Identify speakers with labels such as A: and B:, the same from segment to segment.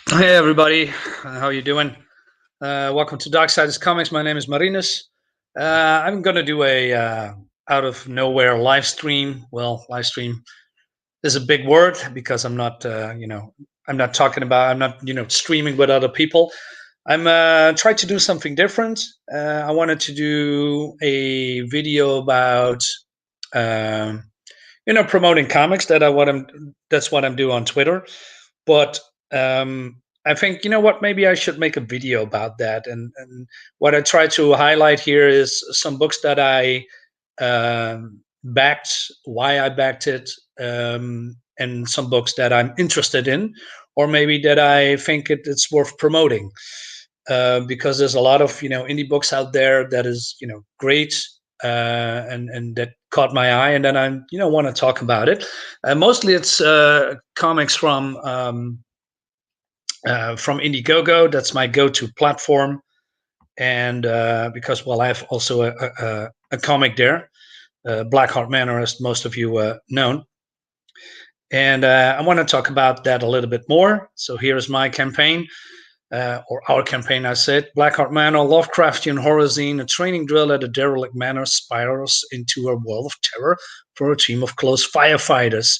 A: Hey everybody, how you doing? Welcome to Darksiders Comics. My name is Marinus. I'm gonna do a out of nowhere live stream. Well, live stream is a big word because I'm not talking about, I'm not, streaming with other people. I'm trying to do something different. I wanted to do a video about, um, promoting comics. That's what I'm doing on Twitter. But I think, you know what, maybe I should make a video about that. And what I try to highlight here is some books that I backed, why I backed it, and some books that I'm interested in, or maybe that I think it's worth promoting. Because there's a lot of indie books out there that is great, and that caught my eye, and then I want to talk about it. Mostly it's comics from Indiegogo. That's my go-to platform, and because I have also a comic there, Blackheart Manor, as most of you know. And I want to talk about that a little bit more. So here's my campaign, or our campaign, I said. Blackheart Manor, Lovecraftian horror zine, a training drill at a derelict manor spirals into a world of terror for a team of close firefighters.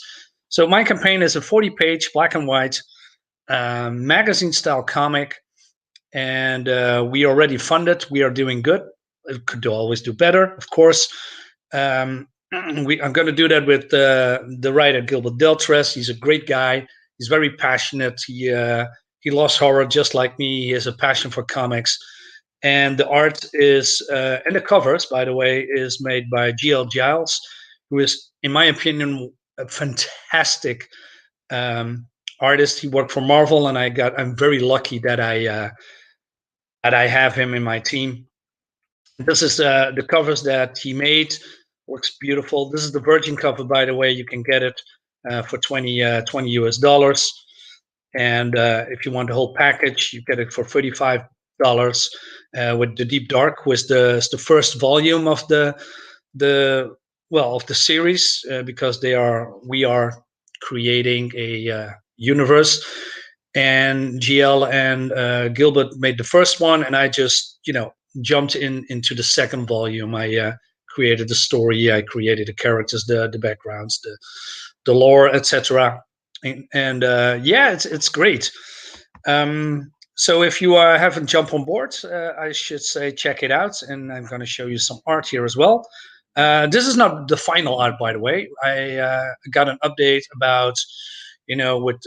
A: So my campaign is a 40-page black and white magazine-style comic, and we already funded. We are doing good. It could always do better, of course. I'm going to do that with the writer Gilbert Deltres. He's a great guy. He's very passionate. He loves horror just like me. He has a passion for comics, and the art is and the covers, by the way, is made by G.L. Giles, who is, in my opinion, a fantastic artist. He worked for Marvel, and I'm very lucky that I have him in my team. This is the covers that he made. Works beautiful. This is the Virgin cover, by the way. You can get it for 20 US dollars. And if you want the whole package, you get it for $35 with the Deep Dark, was the first volume of of the series, because we are creating a universe, and GL and Gilbert made the first one, and I just jumped into the second volume. I created the story, I created the characters, the backgrounds, the lore, etc. And yeah, it's great. So if you haven't jumped on board, I should say check it out, and I'm going to show you some art here as well. This is not the final art, by the way. I got an update about with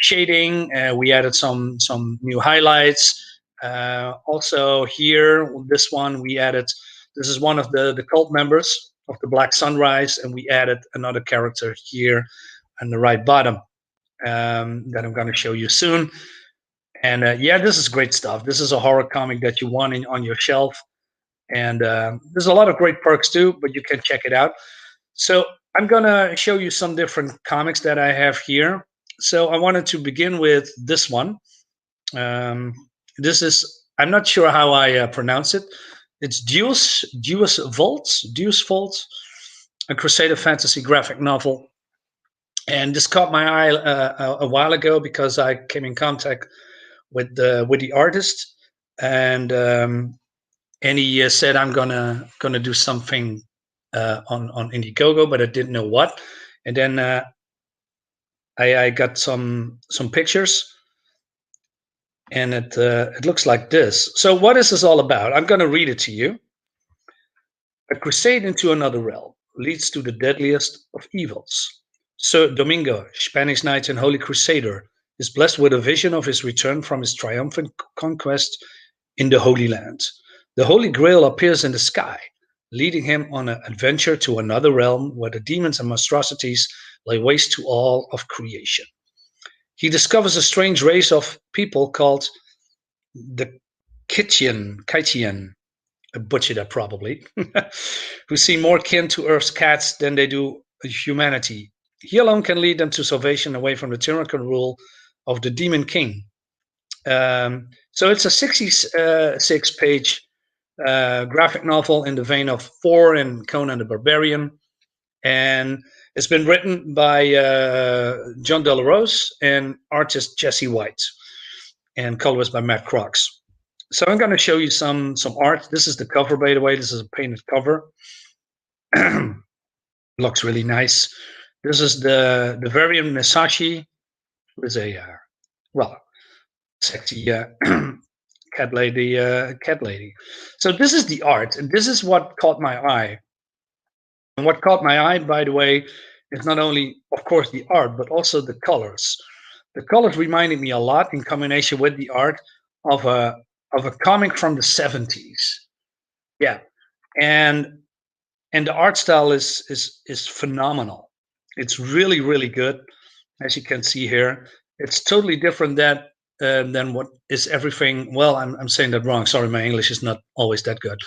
A: shading. We added some new highlights. Also here, this one we added. This is one of the cult members of the Black Sunrise, and we added another character here on the right bottom, that I'm going to show you soon. And yeah, this is great stuff. This is a horror comic that you want on your shelf, and there's a lot of great perks too, but you can check it out. So I'm going to show you some different comics that I have here. So I wanted to begin with this one. This is, I'm not sure how I pronounce it. It's Deus Vault, a Crusader fantasy graphic novel. And this caught my eye a while ago because I came in contact with the artist, and he said I'm gonna do something on Indiegogo, but I didn't know what. And then I got some pictures, and it looks like this. So what is this all about? I'm going to read it to you. A crusade into another realm leads to the deadliest of evils. Sir Domingo, Spanish knight and holy crusader, is blessed with a vision of his return from his triumphant conquest in the Holy Land. The Holy Grail appears in the sky, leading him on an adventure to another realm where the demons and monstrosities lay waste to all of creation. He discovers a strange race of people called the Kytian, I butchered that probably, who seem more kin to Earth's cats than they do humanity. He alone can lead them to salvation away from the tyrannical rule of the Demon King. So it's a 66-page graphic novel in the vein of Thor and Conan the Barbarian. And it's been written by John Delarose and artist Jesse White. and colorist by Matt Crooks. So I'm going to show you some art. This is the cover, by the way. This is a painted cover. Looks really nice. This is the variant Misashi, who is a well, sexy cat lady. So this is the art, and this is what caught my eye. And what caught my eye, by the way, is not only, of course, the art, but also the colors. The colors reminded me a lot, in combination with the art, of a comic from the 70s. Yeah, and the art style is phenomenal. It's really, really good, as you can see here. It's totally different than what is everything. Well, I'm saying that wrong. Sorry, my English is not always that good.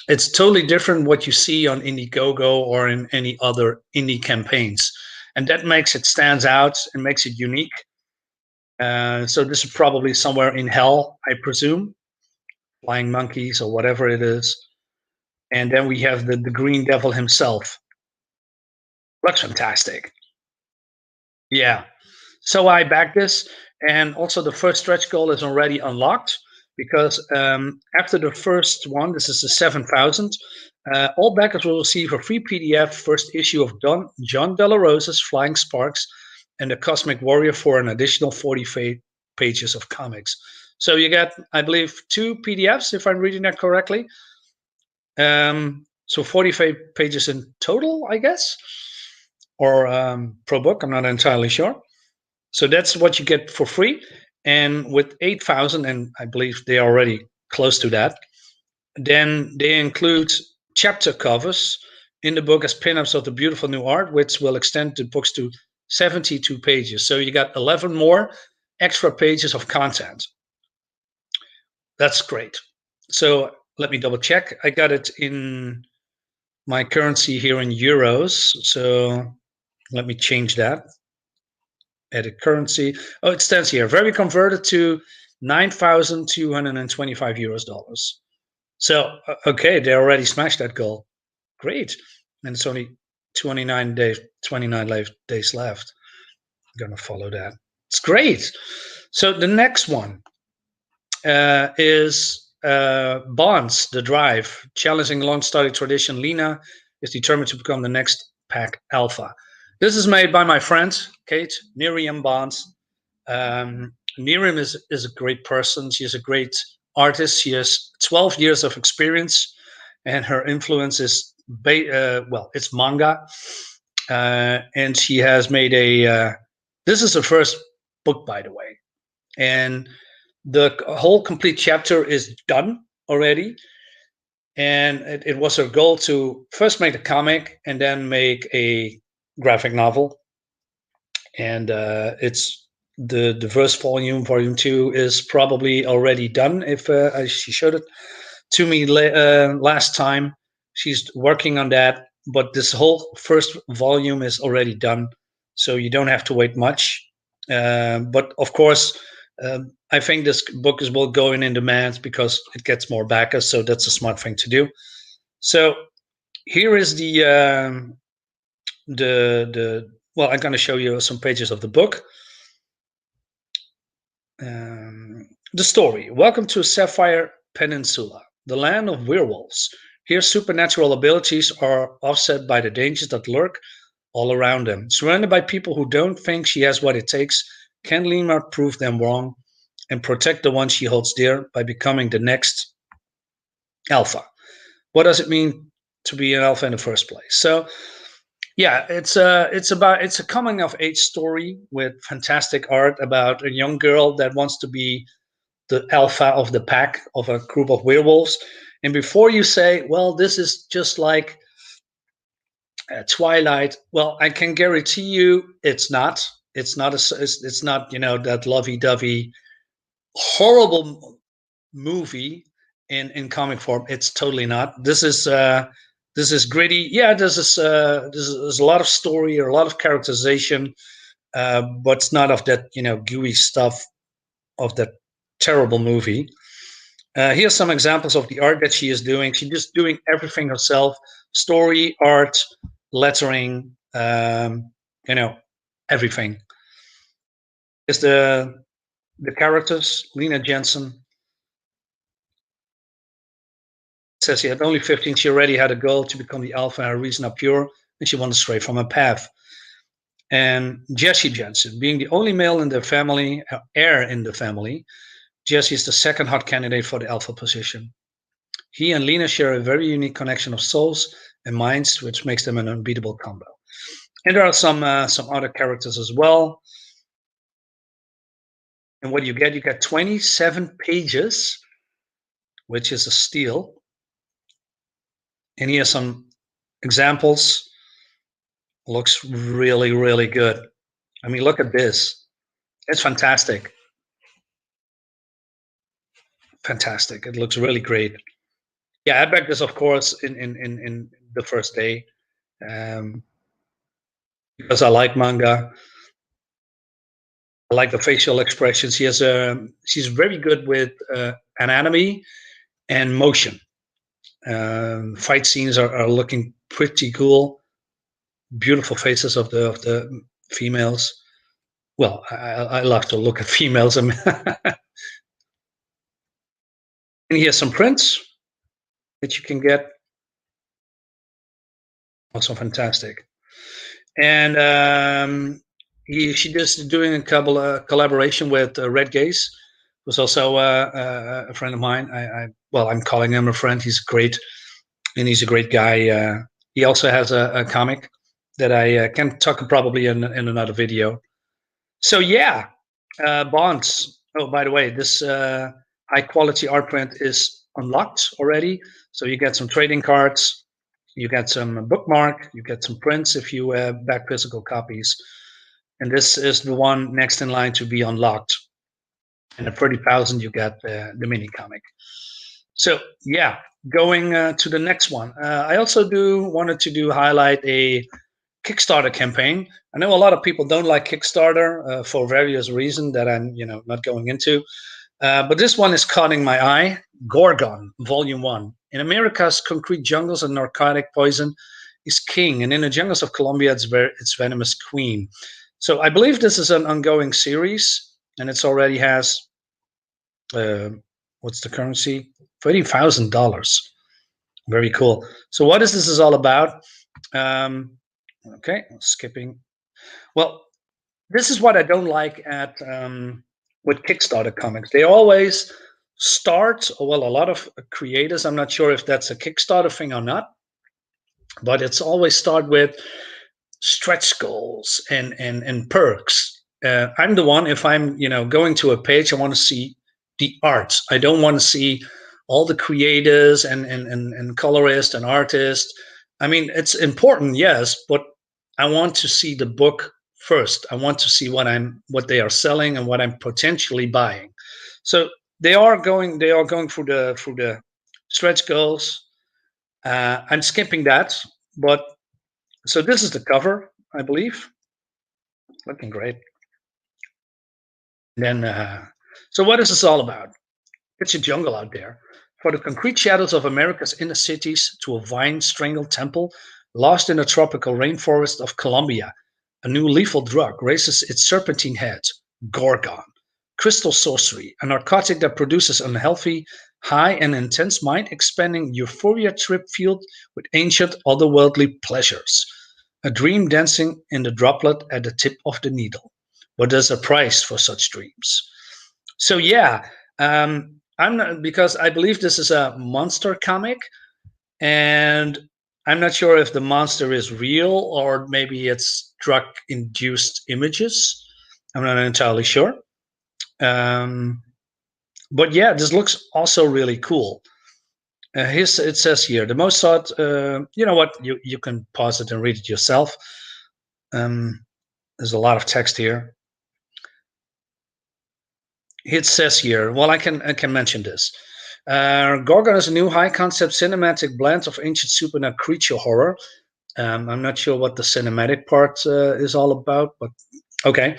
A: It's totally different what you see on Indiegogo or in any other indie campaigns, and that makes it stands out and makes it unique. So this is probably somewhere in hell, I presume, flying monkeys or whatever it is. And then we have the Green Devil himself. Looks fantastic. Yeah. So I back this, and also the first stretch goal is already unlocked, because after the first one, this is the 7,000, all backers will receive a free PDF first issue of John De La Rosa's Flying Sparks and the Cosmic Warrior for an additional 40 pages of comics. So you get, I believe, 2 PDFs, if I'm reading that correctly. So 45 pages in total, I guess, or per book. I'm not entirely sure. So that's what you get for free. And with 8,000, and I believe they are already close to that, then they include chapter covers in the book as pinups of the beautiful new art, which will extend the books to 72 pages. So you got 11 more extra pages of content. That's great. So let me double check. I got it in my currency here in euros. So let me change that. Edit currency. Oh, it stands here. Very converted to 9,225 US dollars. So, okay, they already smashed that goal. Great. And it's only 29 days left. I'm going to follow that. It's great. So the next one is Bonds, The Drive. Challenging long-studied tradition, Lena is determined to become the next pack alpha. This is made by my friend, Kate, Miriam Bonds. Miriam is a great person. She is a great artist. She has 12 years of experience, and her influence is, it's manga. And she has made this is her first book, by the way. And the whole complete chapter is done already. And it was her goal to first make a comic and then make a graphic novel. And it's the first volume 2 is probably already done. If she showed it to me last time, she's working on that. But this whole first volume is already done, so you don't have to wait much. But of course, I think this book will go in demand because it gets more backers. So that's a smart thing to do. So here is the well, I'm going to show you some pages of the book. The story. Welcome to Sapphire Peninsula, the land of werewolves. Here, supernatural abilities are offset by the dangers that lurk all around them. Surrounded by people who don't think she has what it takes, can Lima prove them wrong and protect the one she holds dear by becoming the next alpha? What does it mean to be an alpha in the first place? So, yeah, it's a coming of age story with fantastic art about a young girl that wants to be the alpha of the pack of a group of werewolves. And before you say, well, this is just like Twilight, well, I can guarantee you it's not. It's not that lovey-dovey horrible movie in comic form. It's totally not. This is gritty. Yeah, there's a lot of story or a lot of characterization, but it's not of that gooey stuff of that terrible movie. Here's some examples of the art that she is doing. She's just doing everything herself: story, art, lettering, everything. Is the The characters, Lena Jensen. It says here, at only 15, she already had a goal to become the alpha, and her reason are pure, and she wanted to stray from her path. And Jesse Jensen, being the only male in the family, heir in the family, Jesse is the second hot candidate for the alpha position. He and Lena share a very unique connection of souls and minds, which makes them an unbeatable combo. And there are some other characters as well. And what you get 27 pages, which is a steal. And here's some examples. Looks really, really good. I mean, look at this. It's fantastic. Fantastic. It looks really great. Yeah, I backed this, of course, in the first day, because I like manga. I like the facial expressions. She's very good with anatomy and motion. Fight scenes are looking pretty cool. Beautiful faces of the females. Well, I love to look at females. And here's some prints that you can get. Also fantastic. And she just doing a collaboration with Red Gaze, who's also a friend of mine. I'm calling him a friend. He's great, and he's a great guy. He also has a comic that I can talk probably in another video. So yeah, bonds. Oh, by the way, this high quality art print is unlocked already. So you get some trading cards, you get some bookmark, you get some prints if you back physical copies. And this is the one next in line to be unlocked. And at 30,000, you get the mini comic. So yeah, going to the next one. I also wanted to highlight a Kickstarter campaign. I know a lot of people don't like Kickstarter for various reasons that I'm not going into. But this one is caught my eye. Gorgon, Volume 1. In America's concrete jungles, a narcotic poison is king, and in the jungles of Colombia, its venomous queen. So I believe this is an ongoing series, and it's already has, what's the currency? $30,000. Very cool. So what is this all about? Okay, skipping. Well, this is what I don't like at with Kickstarter comics. They always start, a lot of creators, I'm not sure if that's a Kickstarter thing or not, but it's always start with stretch goals and perks. I'm the one, if I'm going to a page, I want to see the art. I don't want to see all the creators and colorists and artists. I mean, it's important, yes, but I want to see the book first. I want to see what they are selling and what I'm potentially buying. So they are going through the stretch goals. I'm skipping that, but so this is the cover, I believe. Looking great. And then, so what is this all about? It's a jungle out there. For the concrete shadows of America's inner cities to a vine-strangled temple lost in the tropical rainforest of Colombia, a new lethal drug raises its serpentine head, Gorgon. Crystal sorcery, a narcotic that produces unhealthy, high and intense mind-expanding euphoria trip filled with ancient otherworldly pleasures. A dream dancing in the droplet at the tip of the needle. But there's a price for such dreams. So yeah, I'm not, because I believe this is a monster comic, and I'm not sure if the monster is real or maybe it's drug-induced images. I'm not entirely sure. But yeah, this looks also really cool. It says here, the most sought, you know what, you can pause it and read it yourself. There's a lot of text here. It says here, well, I can mention this. Gorgon is a new high-concept cinematic blend of ancient supernatural creature horror. I'm not sure what the cinematic part is all about, but okay.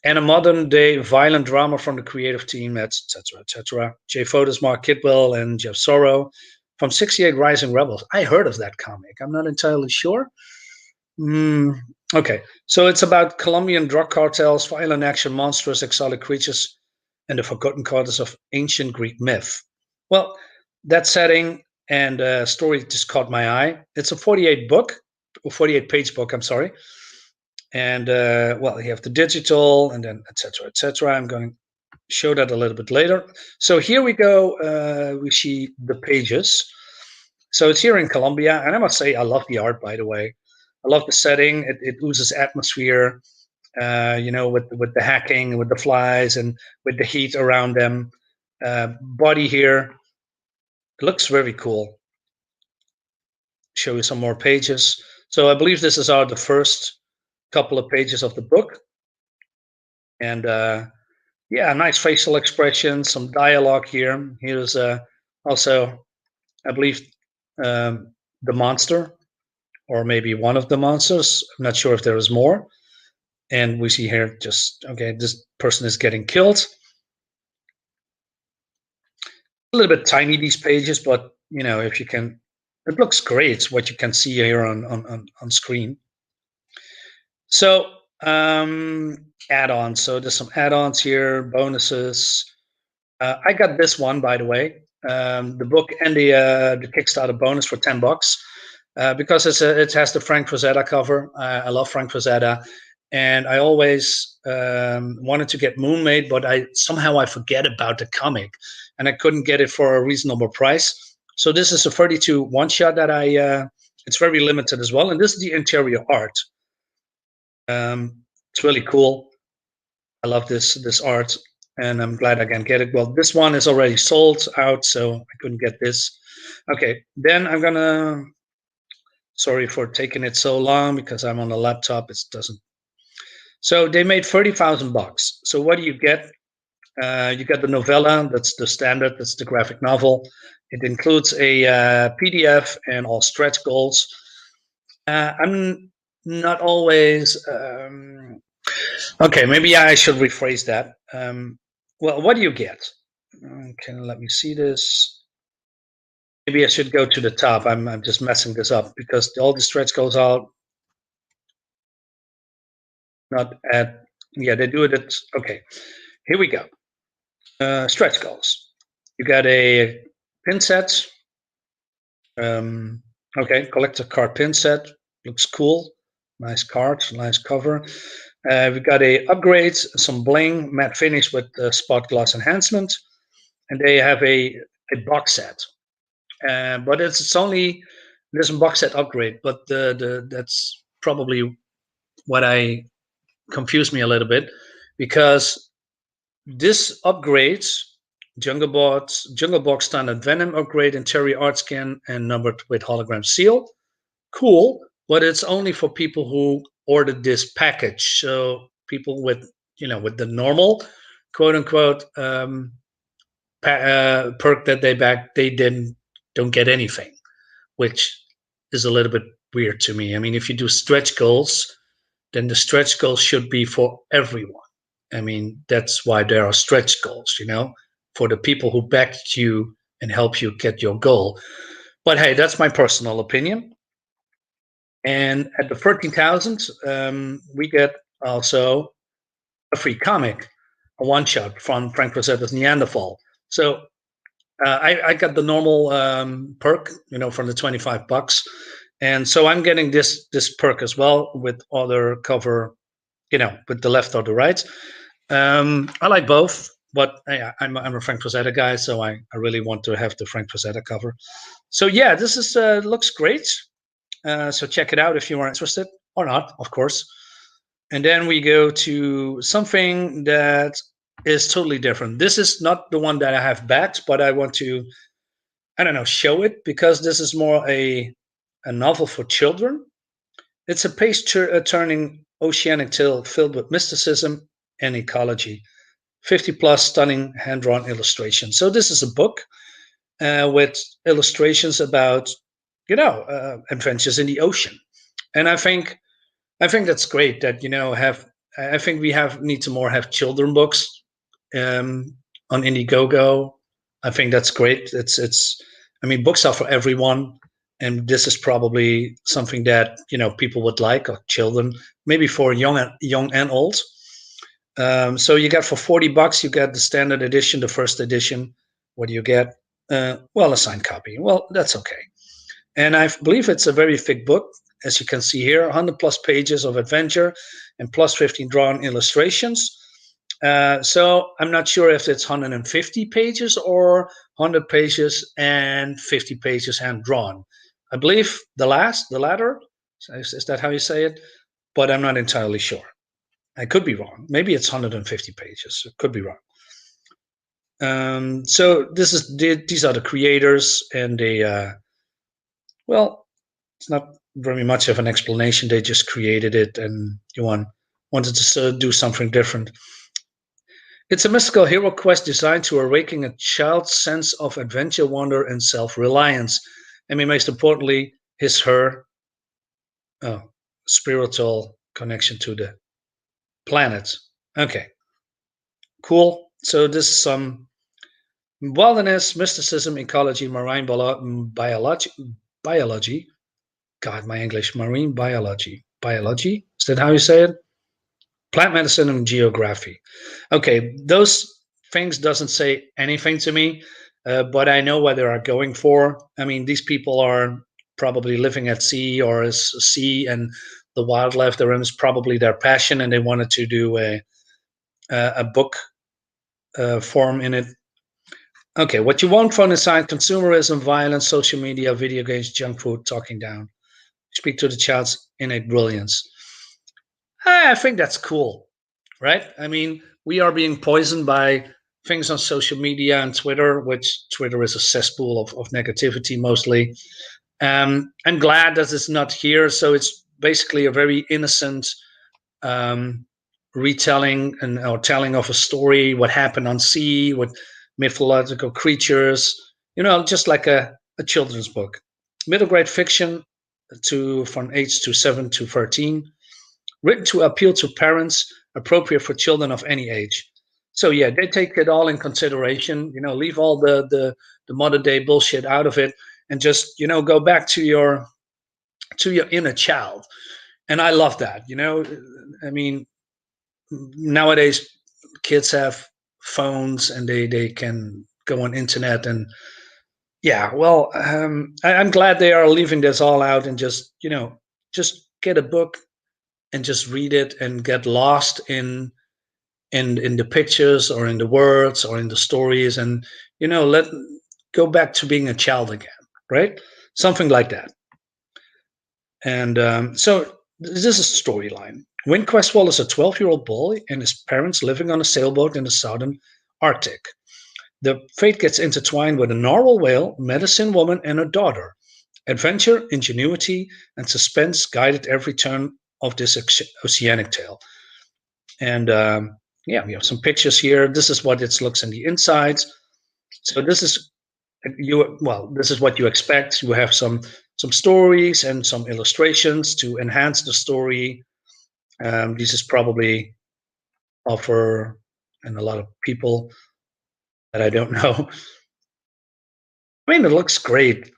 A: And a modern-day violent drama from the creative team, etc., etc. Jay Fotis, Mark Kidwell, and Jeff Sorrow from 68 Rising Rebels. I heard of that comic. I'm not entirely sure. Okay, so it's about Colombian drug cartels, violent action, monstrous, exotic creatures, and the forgotten goddess of ancient Greek myth. Well, that setting and story just caught my eye. It's a 48-page book. I'm sorry, and well, you have the digital, and then etc. etc. I'm going to show that a little bit later. So here we go. We see the pages. So it's here in Colombia, and I must say I love the art. By the way, I love the setting. It oozes atmosphere. With the hacking, with the flies, and with the heat around them. Body here, it looks very cool. Show you some more pages. So I believe this is the first couple of pages of the book. And yeah, nice facial expression, some dialogue here. Here's also, I believe, the monster, or maybe one of the monsters. I'm not sure if there is more. And we see here just, okay, this person is getting killed. A little bit tiny, these pages, but if you can, it looks great what you can see here on screen. So add-ons. So there's some add-ons here, bonuses. I got this one, by the way, the book and the Kickstarter bonus for $10 because it has the Frank Frazetta cover. I love Frank Frazetta, and I always wanted to get Moonmade, but somehow I forget about the comic, and I couldn't get it for a reasonable price. So this is a 32 one-shot that it's very limited as well, and this is the interior art. It's really cool. I love this art, and I'm glad I can get it. Well, this one is already sold out, so I couldn't get this. Okay, then I'm gonna. Sorry for taking it so long because I'm on a laptop. It doesn't. So they made $30,000. So what do you get? You get the novella. That's the standard. That's the graphic novel. It includes a PDF and all stretch goals. I'm not always. Okay, maybe I should rephrase that. Well, what do you get? Okay, let me see this. Maybe I should go to the top. I'm just messing this up because all the stretch goals are not at. Yeah, they do it. Okay, here we go. Stretch goals. You got a pin set. Okay, collector card pin set. Looks cool. Nice cards, nice cover. We got a upgrade, some bling, matte finish with spot gloss enhancement, and they have a box set. But it's only there's a box set upgrade, but that's probably what I confused me a little bit because this upgrades Jungle Box Standard Venom upgrade, interior art skin, and numbered with hologram seal. Cool, but it's only for people who ordered this package. So people with with the normal quote unquote perk that they don't get anything, which is a little bit weird to me. I mean, if you do stretch goals, then the stretch goals should be for everyone. I mean, that's why there are stretch goals, for the people who backed you and help you get your goal. But hey, that's my personal opinion. And at the 13,000, we get also a free comic, a one-shot from Frank Rosetta's Neanderthal. So I got the normal perk, from the $25, and so I'm getting this perk as well with other cover, with the left or the right. I like both, but I'm a Frank Frazetta guy, so I really want to have the Frank Frazetta cover. So yeah, this is looks great. So check it out if you are interested, or not, of course. And then we go to something that is totally different. This is not the one that I have backed, but I want to, I don't know, show it because this is more a novel for children. It's a page-turning oceanic tale filled with mysticism and ecology. 50+ stunning hand-drawn illustrations. So this is a book with illustrations about, adventures in the ocean. And I think that's great that I think we need to more have children books on Indiegogo. I think that's great. It's I mean, books are for everyone, and this is probably something that people would like, or children, maybe for young and old. So you get for $40, you get the standard edition, the first edition. What do you get? Well, a signed copy. Well, that's okay. And I believe it's a very thick book, as you can see here, 100 plus pages of adventure and plus 15 drawn illustrations. So I'm not sure if it's 150 pages or 100 pages and 50 pages hand drawn. I believe the latter, is that how you say it? But I'm not entirely sure. I could be wrong. Maybe it's 150 pages. It could be wrong. So these are the creators, and they, well, it's not very much of an explanation. They just created it, and wanted to do something different. It's a mystical hero quest designed to awaken a child's sense of adventure, wonder, and self-reliance. I mean, most importantly, her spiritual connection to the planet. Okay, cool. So this is some wilderness, mysticism, ecology, marine biology. God, my English. Marine biology. Biology? Is that how you say it? Plant medicine and geography. Okay, those things doesn't say anything to me, but I know what they are going for. I mean, these people are probably living at sea, or as sea, and the wildlife they're in is probably their passion, and they wanted to do a book form in it. Okay, what you won't find inside: consumerism, violence, social media, video games, junk food, talking down. Speak to the child's innate brilliance. I think that's cool, right? I mean, we are being poisoned by things on social media and Twitter, which Twitter is a cesspool of negativity mostly. I'm glad that it's not here. So it's basically a very innocent retelling or telling of a story, what happened on sea, with mythological creatures, just like a children's book. Middle grade fiction from age to 7 to 13. Written to appeal to parents, appropriate for children of any age. So yeah, they take it all in consideration. Leave all the modern day bullshit out of it, and just go back to your inner child. And I love that. I mean, nowadays kids have phones, and they can go on internet, and yeah, well, I'm glad they are leaving this all out, and just get a book and just read it and get lost in the pictures, or in the words, or in the stories, and let go back to being a child again, right? Something like that. And so this is a storyline. Win Questwall is a 12-year-old boy and his parents living on a sailboat in the southern Arctic. The fate gets intertwined with a narwhal whale, medicine woman, and her daughter. Adventure, ingenuity, and suspense guided every turn of this oceanic tale. And yeah, we have some pictures here. This is what it looks on the inside. So this is what you expect. You have some stories and some illustrations to enhance the story. This is probably offer and a lot of people that I don't know. I mean, it looks great.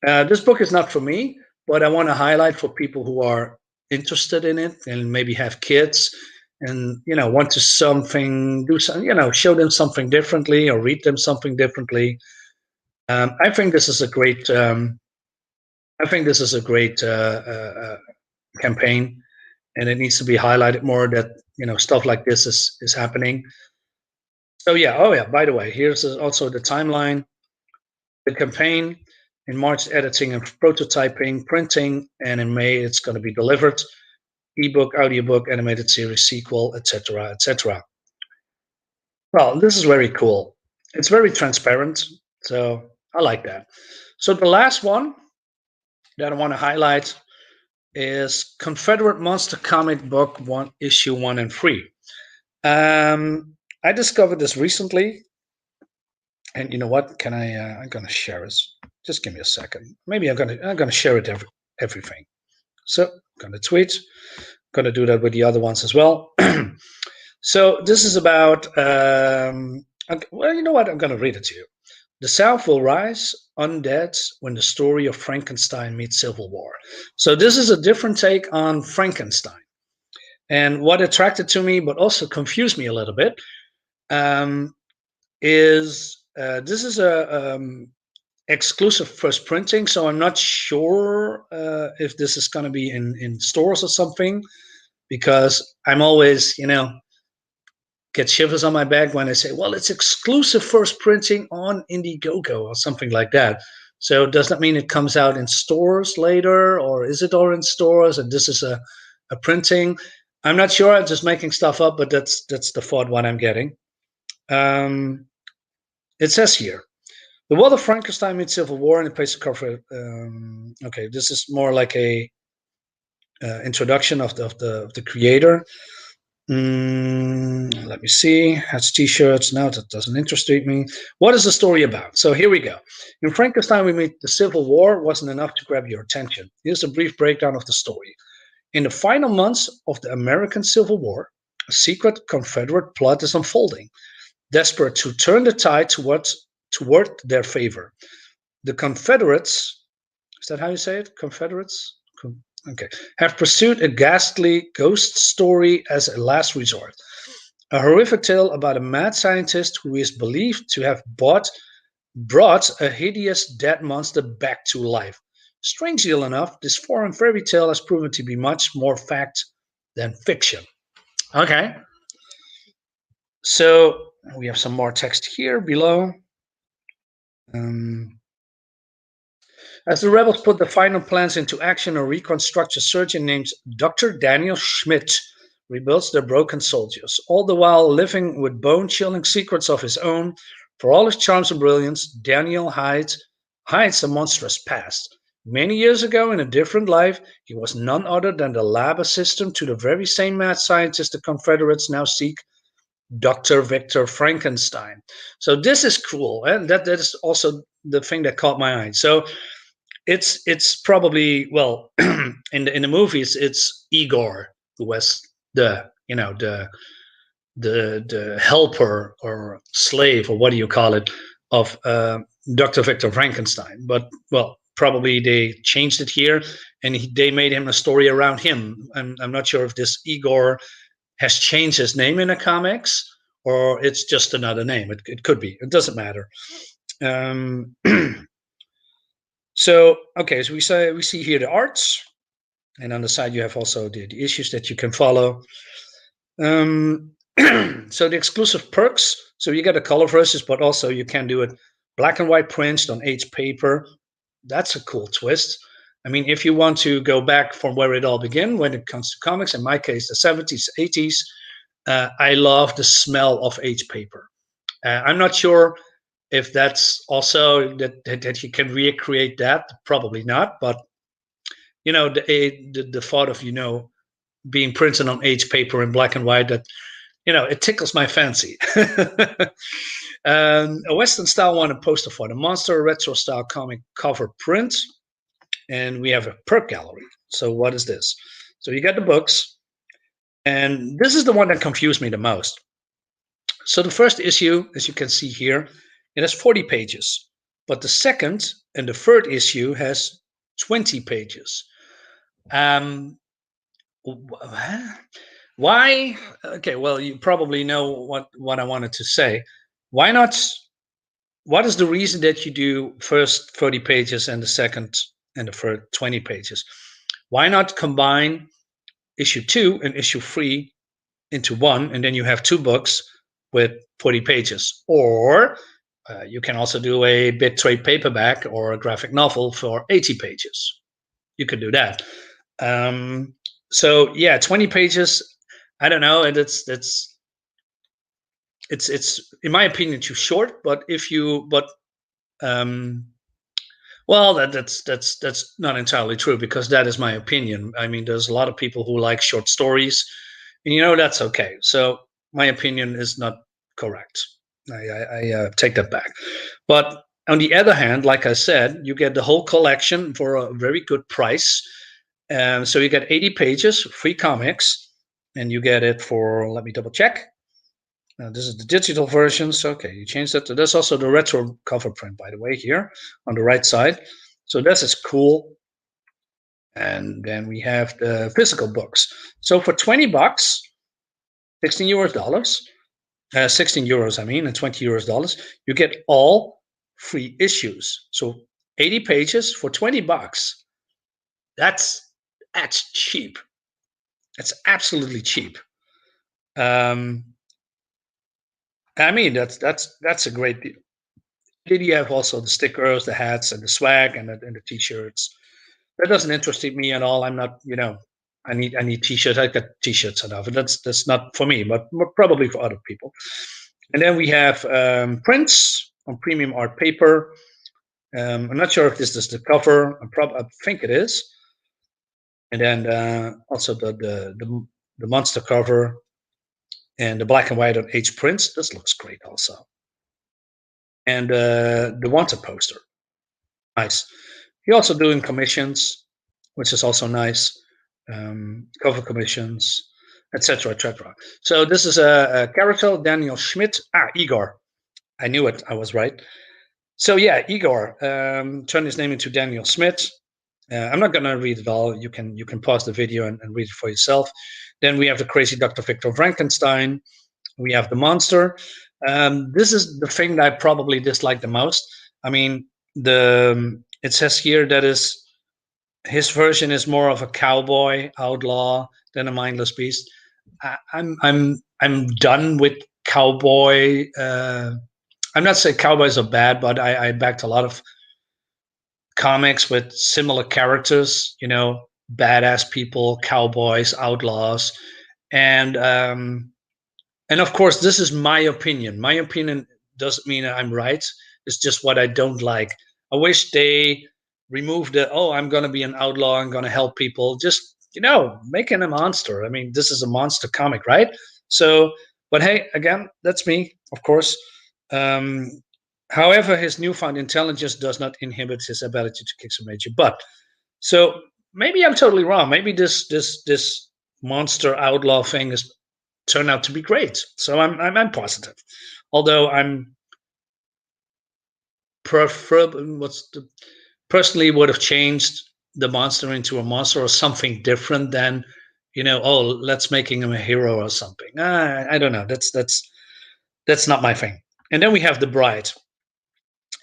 A: This book is not for me, but I want to highlight for people who are interested in it and maybe have kids and want to do something, show them something differently or read them something differently. I think this is a great campaign, and it needs to be highlighted more that stuff like this is happening. So yeah, by the way, here's also the timeline. The campaign in March, editing and prototyping, printing, and in May it's going to be delivered. Ebook, audiobook, animated series, sequel, etc., etc. Well, this is very cool. It's very transparent, so I like that. So the last one that I want to highlight is Confederate Monster Comic Book 1, Issue 1 and 3. I discovered this recently, and you know what? I'm gonna share this. Just give me a second. Maybe I'm gonna share it everything. So I'm gonna tweet. I'm gonna do that with the other ones as well. So this is about. Well, you know what? I'm gonna read it to you. The South will rise undead when the story of Frankenstein meets Civil War. So this is a different take on Frankenstein. And what attracted to me, but also confused me a little bit, is this is a exclusive first printing. So I'm not sure if this is going to be in stores or something, because I'm always, get shivers on my back when I say, well, it's exclusive first printing on Indiegogo or something like that. So does that mean it comes out in stores later, or is it all in stores and this is a printing? I'm not sure. I'm just making stuff up, but that's the thought what I'm getting. It says here, the world of Frankenstein meets Civil War in a place of cover. Okay, this is more like a introduction of the creator. Let me see. Has t-shirts. No, that doesn't interest me. What is the story about? So here we go. In Frankenstein, we meet the Civil War wasn't enough to grab your attention. Here's a brief breakdown of the story. In the final months of the American Civil War, a secret Confederate plot is unfolding. Desperate to turn the tide toward their favor, the Confederates, is that how you say it? Confederates? Okay. Have pursued a ghastly ghost story as a last resort. A horrific tale about a mad scientist who is believed to have brought a hideous dead monster back to life. Strangely enough, this foreign fairy tale has proven to be much more fact than fiction. Okay. So we have some more text here below. As the rebels put the final plans into action, a reconstruction surgeon named Dr. Daniel Schmidt rebuilds their broken soldiers, all the while living with bone-chilling secrets of his own. For all his charms and brilliance, Daniel hides a monstrous past. Many years ago, in a different life, he was none other than the lab assistant to the very same mad scientist the Confederates now seek, Dr. Victor Frankenstein. So this is cool, and that is also the thing that caught my eye. So it's probably, well, in the movies it's Igor who was the helper or slave, or what do you call it, of Dr. Victor Frankenstein. But well, probably they changed it here and they made him a story around him. I'm not sure if this Igor has changed his name in the comics or it's just another name. It could be. It doesn't matter. So okay, so we see here the arts, and on the side you have also the issues that you can follow. So the exclusive perks. So you get the color versions, but also you can do it black and white printed on H paper. That's a cool twist. I mean, if you want to go back from where it all began when it comes to comics, in my case, the 70s, 80s, I love the smell of H paper. I'm not sure if that's also that you can recreate that. Probably not, but the thought of being printed on H paper in black and white, that it tickles my fancy. A Western style one, a poster for the monster, a retro style comic cover print, and we have a perk gallery. So what is this? So you get the books, and this is the one that confused me the most. So the first issue, as you can see here, it has 40 pages, but the second and the third issue has 20 pages. Why? Okay, well, you probably know what I wanted to say. Why not? What is the reason that you do first 30 pages and the second and the third 20 pages? Why not combine issue 2 and issue 3 into one, and then you have 2 books with 40 pages? Or you can also do a big trade paperback or a graphic novel for 80 pages. You could do that. So yeah, 20 pages. I don't know, and it's in my opinion too short. But well, that's not entirely true, because that is my opinion. I mean, there's a lot of people who like short stories, and that's okay. So my opinion is not correct. I take that back. But on the other hand, like I said, you get the whole collection for a very good price. So you get 80 pages, free comics, and you get it for, let me double check, Now this is the digital version. So okay, you change that. There's also the retro cover print, by the way, here on the right side. So this is cool. And then we have the physical books. So for 20 bucks, 16 US dollars, 16 euros, I mean, and 20 US dollars, you get all free issues. So 80 pages for 20 bucks. That's cheap. That's absolutely cheap. I mean, that's a great deal. Then you have also the stickers, the hats, and the swag, and the t-shirts. That doesn't interest me at all. I'm not, I need t-shirts. I got t-shirts enough. That's not for me, but probably for other people. And then we have prints on premium art paper. I'm not sure if this is the cover. I think it is. And then also the monster cover and the black and white on H prints. This looks great also. And the wanted poster. Nice. You're also doing commissions, which is also nice. Cover commissions, etc., etc. So this is a character, Daniel Schmidt. Igor. I knew it. I was right. So yeah, Igor turned his name into Daniel Schmidt. I'm not going to read it all. You can pause the video and read it for yourself. Then we have the crazy Dr. Victor Frankenstein. We have the monster. This is the thing that I probably dislike the most. I mean, it says here that his version is more of a cowboy outlaw than a mindless beast. I'm done with cowboy. I'm not saying cowboys are bad, but I backed a lot of comics with similar characters. Badass people, cowboys, outlaws, and of course, this is my opinion. My opinion doesn't mean I'm right. It's just what I don't like. I wish they removed I'm going to be an outlaw. I'm going to help people. Just, making a monster. I mean, this is a monster comic, right? So, but hey, again, that's me, of course. However, his newfound intelligence does not inhibit his ability to kick some major butt. So maybe I'm totally wrong. Maybe this monster outlaw thing is turned out to be great. So I'm positive. Although I'm personally would have changed the monster into a monster or something different than, let's making him a hero or something. I don't know. That's not my thing. And then we have the bride.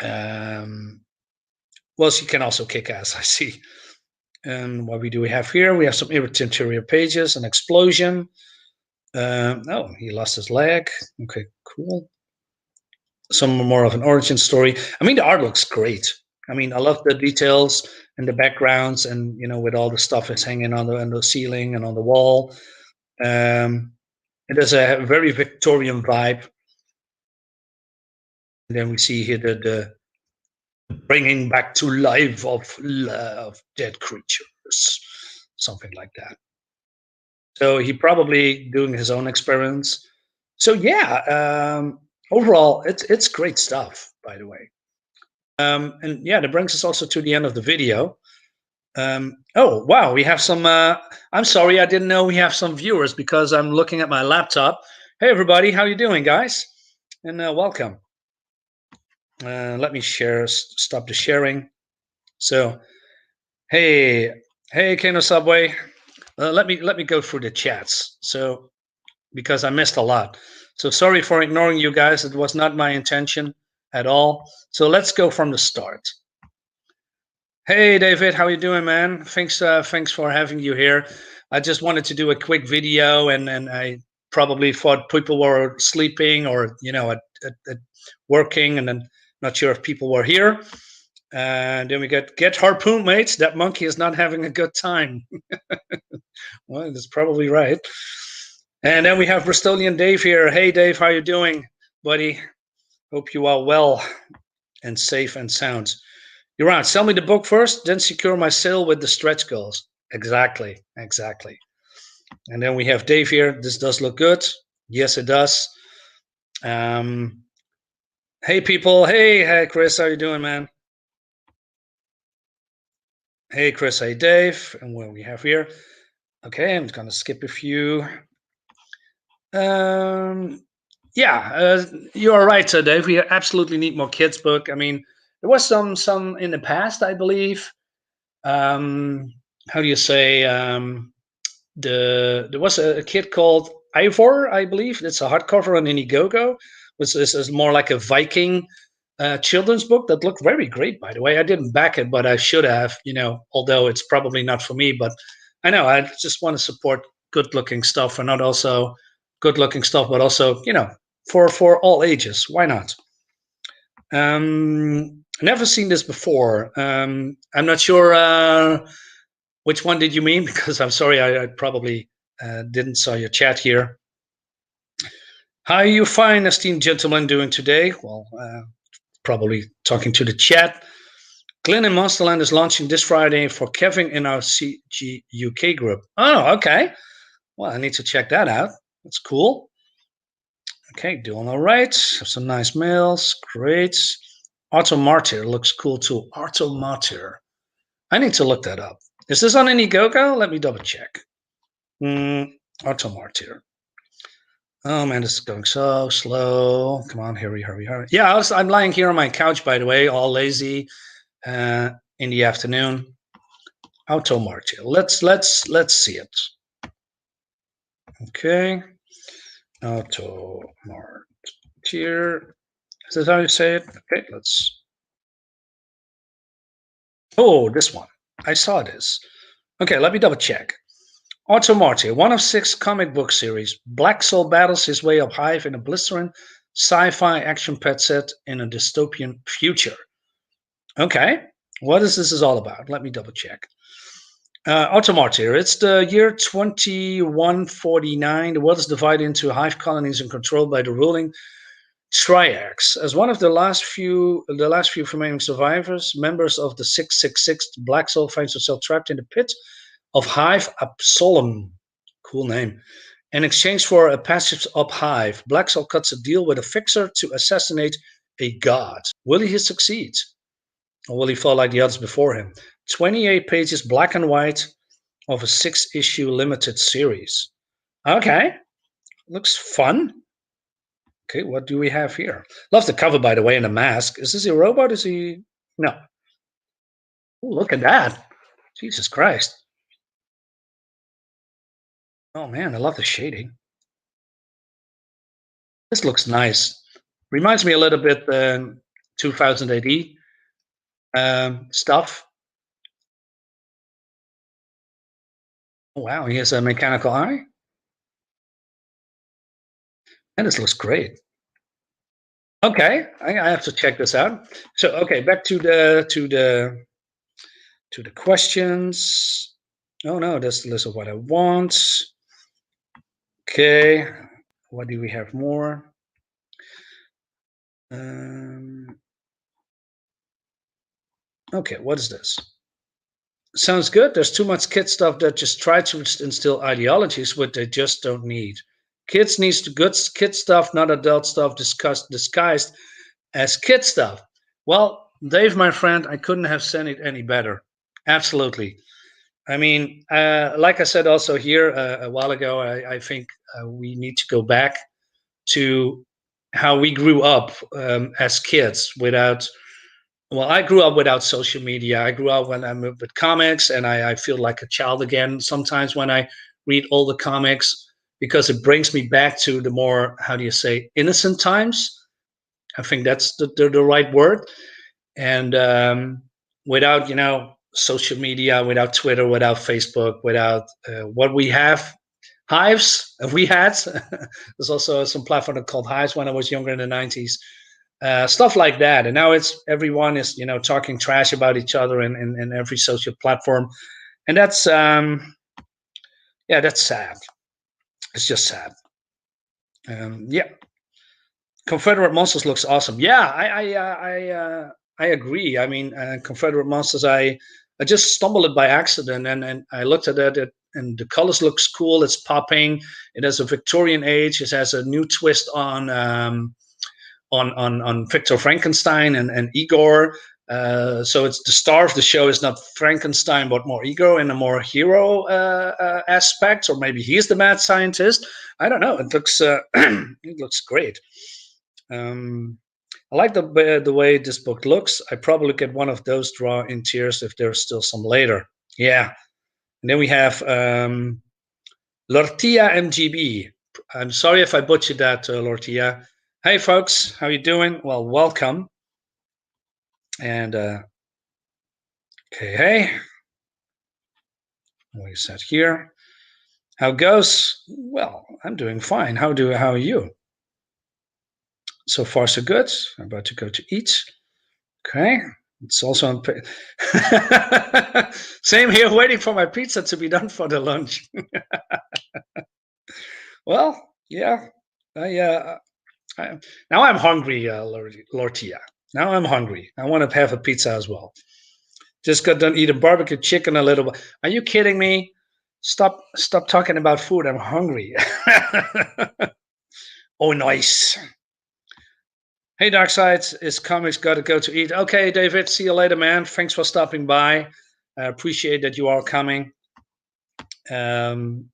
A: Well, she can also kick ass, I see. And what do we have here? We have some interior pages, an explosion. He lost his leg. Okay, cool. Some more of an origin story. I mean, the art looks great. I mean, I love the details and the backgrounds, and with all the stuff that's hanging on the ceiling and on the wall. It has a very Victorian vibe. And then we see here the bringing back to life of dead creatures, something like that. So he probably doing his own experiments. So yeah, overall, it's great stuff, by the way. And yeah, that brings us also to the end of the video. Oh wow, we have some. I'm sorry, I didn't know we have some viewers because I'm looking at my laptop. Hey everybody, how you doing, guys? And welcome. Let me stop the sharing. So, hey, Kano Subway. Let me go through the chats. So, because I missed a lot. So sorry for ignoring you guys. It was not my intention at all. So let's go from the start. Hey David, how you doing, man? Thanks for having you here. I just wanted to do a quick video, and I probably thought people were sleeping or at working, and then not sure if people were here. And then we get harpoon, mates. That monkey is not having a good time. Well, that's probably right. And then we have Bristolian Dave here. Hey Dave, how you doing, buddy? Hope you are well and safe and sound. You're on. Sell me the book first, then secure my sale with the stretch goals. Exactly. And then we have Dave here. This does look good. Yes, it does. Hey people. Hey Chris, how you doing, man? Hey Chris, hey Dave. And what we have here? Okay, I'm gonna skip a few. Yeah, you are right, Dave. We absolutely need more kids book. I mean, there was some in the past, I believe. How do you say? There was a kid called Ivor, I believe. It's a hardcover on Indiegogo, which is more like a Viking children's book that looked very great, by the way. I didn't back it, but I should have, although it's probably not for me. But I know I just want to support good looking stuff, and not also good looking stuff, but also, for all ages. Why not? Never seen this before. I'm not sure which one did you mean, because I'm sorry, I probably didn't saw your chat here. How are you fine, esteemed gentlemen, doing today? Well, probably talking to the chat. Glenn in Monsterland is launching this Friday for Kevin in our CG UK group. Oh, okay. Well, I need to check that out. That's cool. Okay, doing all right. Have some nice mails. Great. Auto Martyr looks cool too. Auto Martyr. I need to look that up. Is this on Indiegogo? Let me double check. Auto Martyr. Oh man, this is going so slow. Come on, hurry. Yeah, I'm lying here on my couch, by the way, all lazy in the afternoon. Auto Martyr. Let's see it. Okay. Auto Martyr. Is this how you say it? Okay, let's. Oh, this one. I saw this. Okay, let me double check. Auto Martyr, one of 6 comic book series. Black Soul battles his way up Hive in a blistering sci-fi action pet set in a dystopian future. Okay, what is this all about? Let me double check. Auto Martyr, it's the year 2149. The world is divided into Hive colonies and controlled by the ruling Triax. As one of the last few remaining survivors, members of the 666 Black Soul finds herself trapped in the pit of Hive Absolem. Cool name. In exchange for a passage up Hive, Black Soul cuts a deal with a fixer to assassinate a god. Will he succeed? Or will he fall like the others before him? 28 pages, black and white, of a 6-issue limited series. Okay. Looks fun. Okay, what do we have here? Love the cover, by the way, and the mask. Is this a robot? Is he? No. Ooh, look at that. Jesus Christ. Oh man, I love the shading. This looks nice. Reminds me a little bit 2000 AD stuff. Oh, wow, he has a mechanical eye. And this looks great. Okay, I have to check this out. So, okay, back to the questions. Oh no, that's the list of what I want. Okay, what do we have more? Okay, what is this? Sounds good. There's too much kid stuff that just try to instill ideologies which they just don't need. Kids needs the good kid stuff, not adult stuff disguised as kid stuff. Well, Dave, my friend, I couldn't have said it any better. Absolutely. I mean, like I said also here a while ago, I think we need to go back to how we grew up as kids without. Well, I grew up without social media. I grew up when I moved with comics, and I feel like a child again sometimes when I read all the comics, because it brings me back to the more, how do you say, innocent times. I think that's the right word. And without, social media, without Twitter, without Facebook, without what we have, Hives, we had. There's also some platform called Hives when I was younger in the 90s. Stuff like that, and now everyone is talking trash about each other in every social platform, and that's that's sad. It's just sad. Yeah, Confederate Monsters looks awesome. Yeah, I agree. I mean, Confederate Monsters, I just stumbled it by accident, and I looked at it, and the colors looks cool. It's popping. It has a Victorian age. It has a new twist on Victor Frankenstein and Igor. So it's the star of the show is not Frankenstein, but more ego and a more hero aspect, or maybe he's the mad scientist. I don't know. It looks it looks great. I like the way this book looks. I probably get one of those draw in tears if there's still some later. Yeah. And then we have Lortia MGB. I'm sorry if I butchered that, Lortia. Hey, folks. How you doing? Well, welcome. And okay, hey. What is that here? How goes? Well, I'm doing fine. How are you? So far, so good. I'm about to go to eat. Okay. It's also on. Same here, waiting for my pizza to be done for the lunch. Well, yeah. Now I'm hungry, Lortia. Now I'm hungry. I want to have a pizza as well. Just got done eating barbecue chicken a little bit. Are you kidding me? Stop talking about food. I'm hungry. Oh, nice. Hey, Darkside, it's comics. Got to go to eat. Okay, David. See you later, man. Thanks for stopping by. I appreciate that you are coming. Often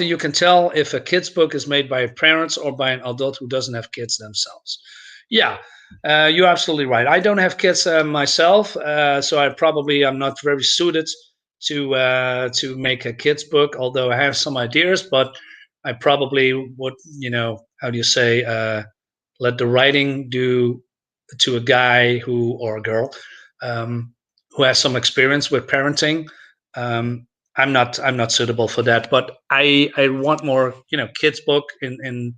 A: you can tell if a kid's book is made by parents or by an adult who doesn't have kids themselves. Yeah, you're absolutely right. I don't have kids myself, so I'm not very suited to make a kid's book. Although I have some ideas, but I probably would, how do you say, let the writing do to a guy or a girl who has some experience with parenting. I'm not suitable for that, but I want more, kids book in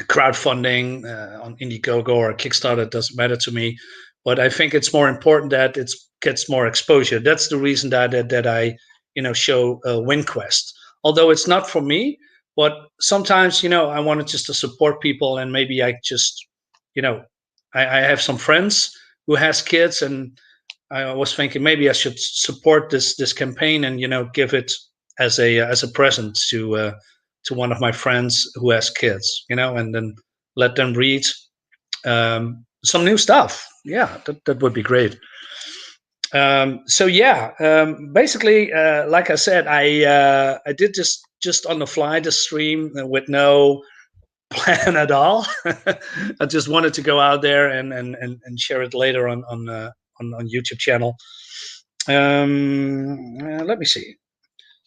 A: crowdfunding on Indiegogo or Kickstarter. It doesn't matter to me, but I think it's more important that it gets more exposure. That's the reason that I show WinQuest. Although it's not for me, but sometimes I wanted just to support people, and maybe I just I have some friends who has kids, and I was thinking maybe I should support this campaign and give it as a present to one of my friends who has kids, and then let them read some new stuff. Yeah, that would be great. So yeah, basically, like I said, I did just on the fly the stream with no plan at all. I just wanted to go out there and share it later on YouTube channel. Let me see.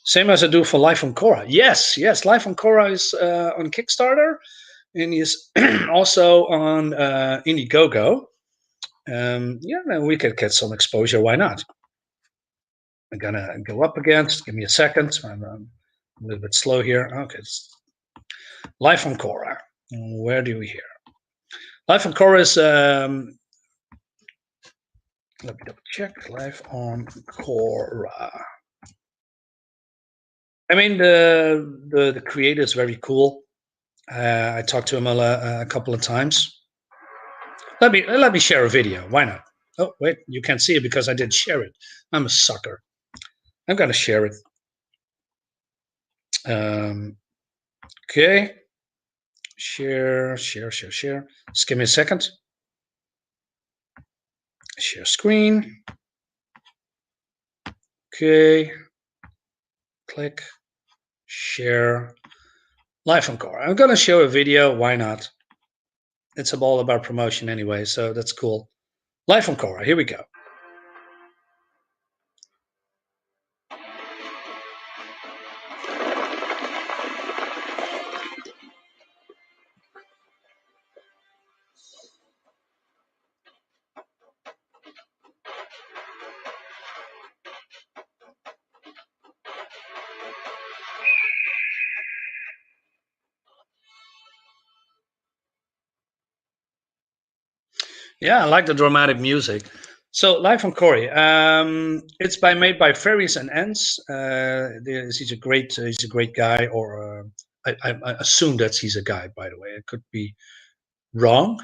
A: Same as I do for Life on Cora. Yes, Life on Cora is on Kickstarter, and is also on Indiegogo. Yeah, we could get some exposure. Why not? I'm gonna go up again. Just give me a second. I'm a little bit slow here. Okay. Life on Cora. Where do we hear? Life on Cora is. Let me double check. Life on Cora. I mean, the creator is very cool. I talked to him a couple of times. Let me share a video. Why not? Oh wait, you can't see it because I didn't share it. I'm a sucker. I'm gonna share it. Okay. Share. Just give me a second. Share screen. Okay. Click. Share. Life on Cora. I'm gonna show a video. Why not? It's all about promotion anyway, so that's cool. Life on Cora. Here we go. Yeah, I like the dramatic music. So, Life on Cora. It's made by Fairies and Ants. He's a great guy, or I assume that he's a guy. By the way, it could be wrong.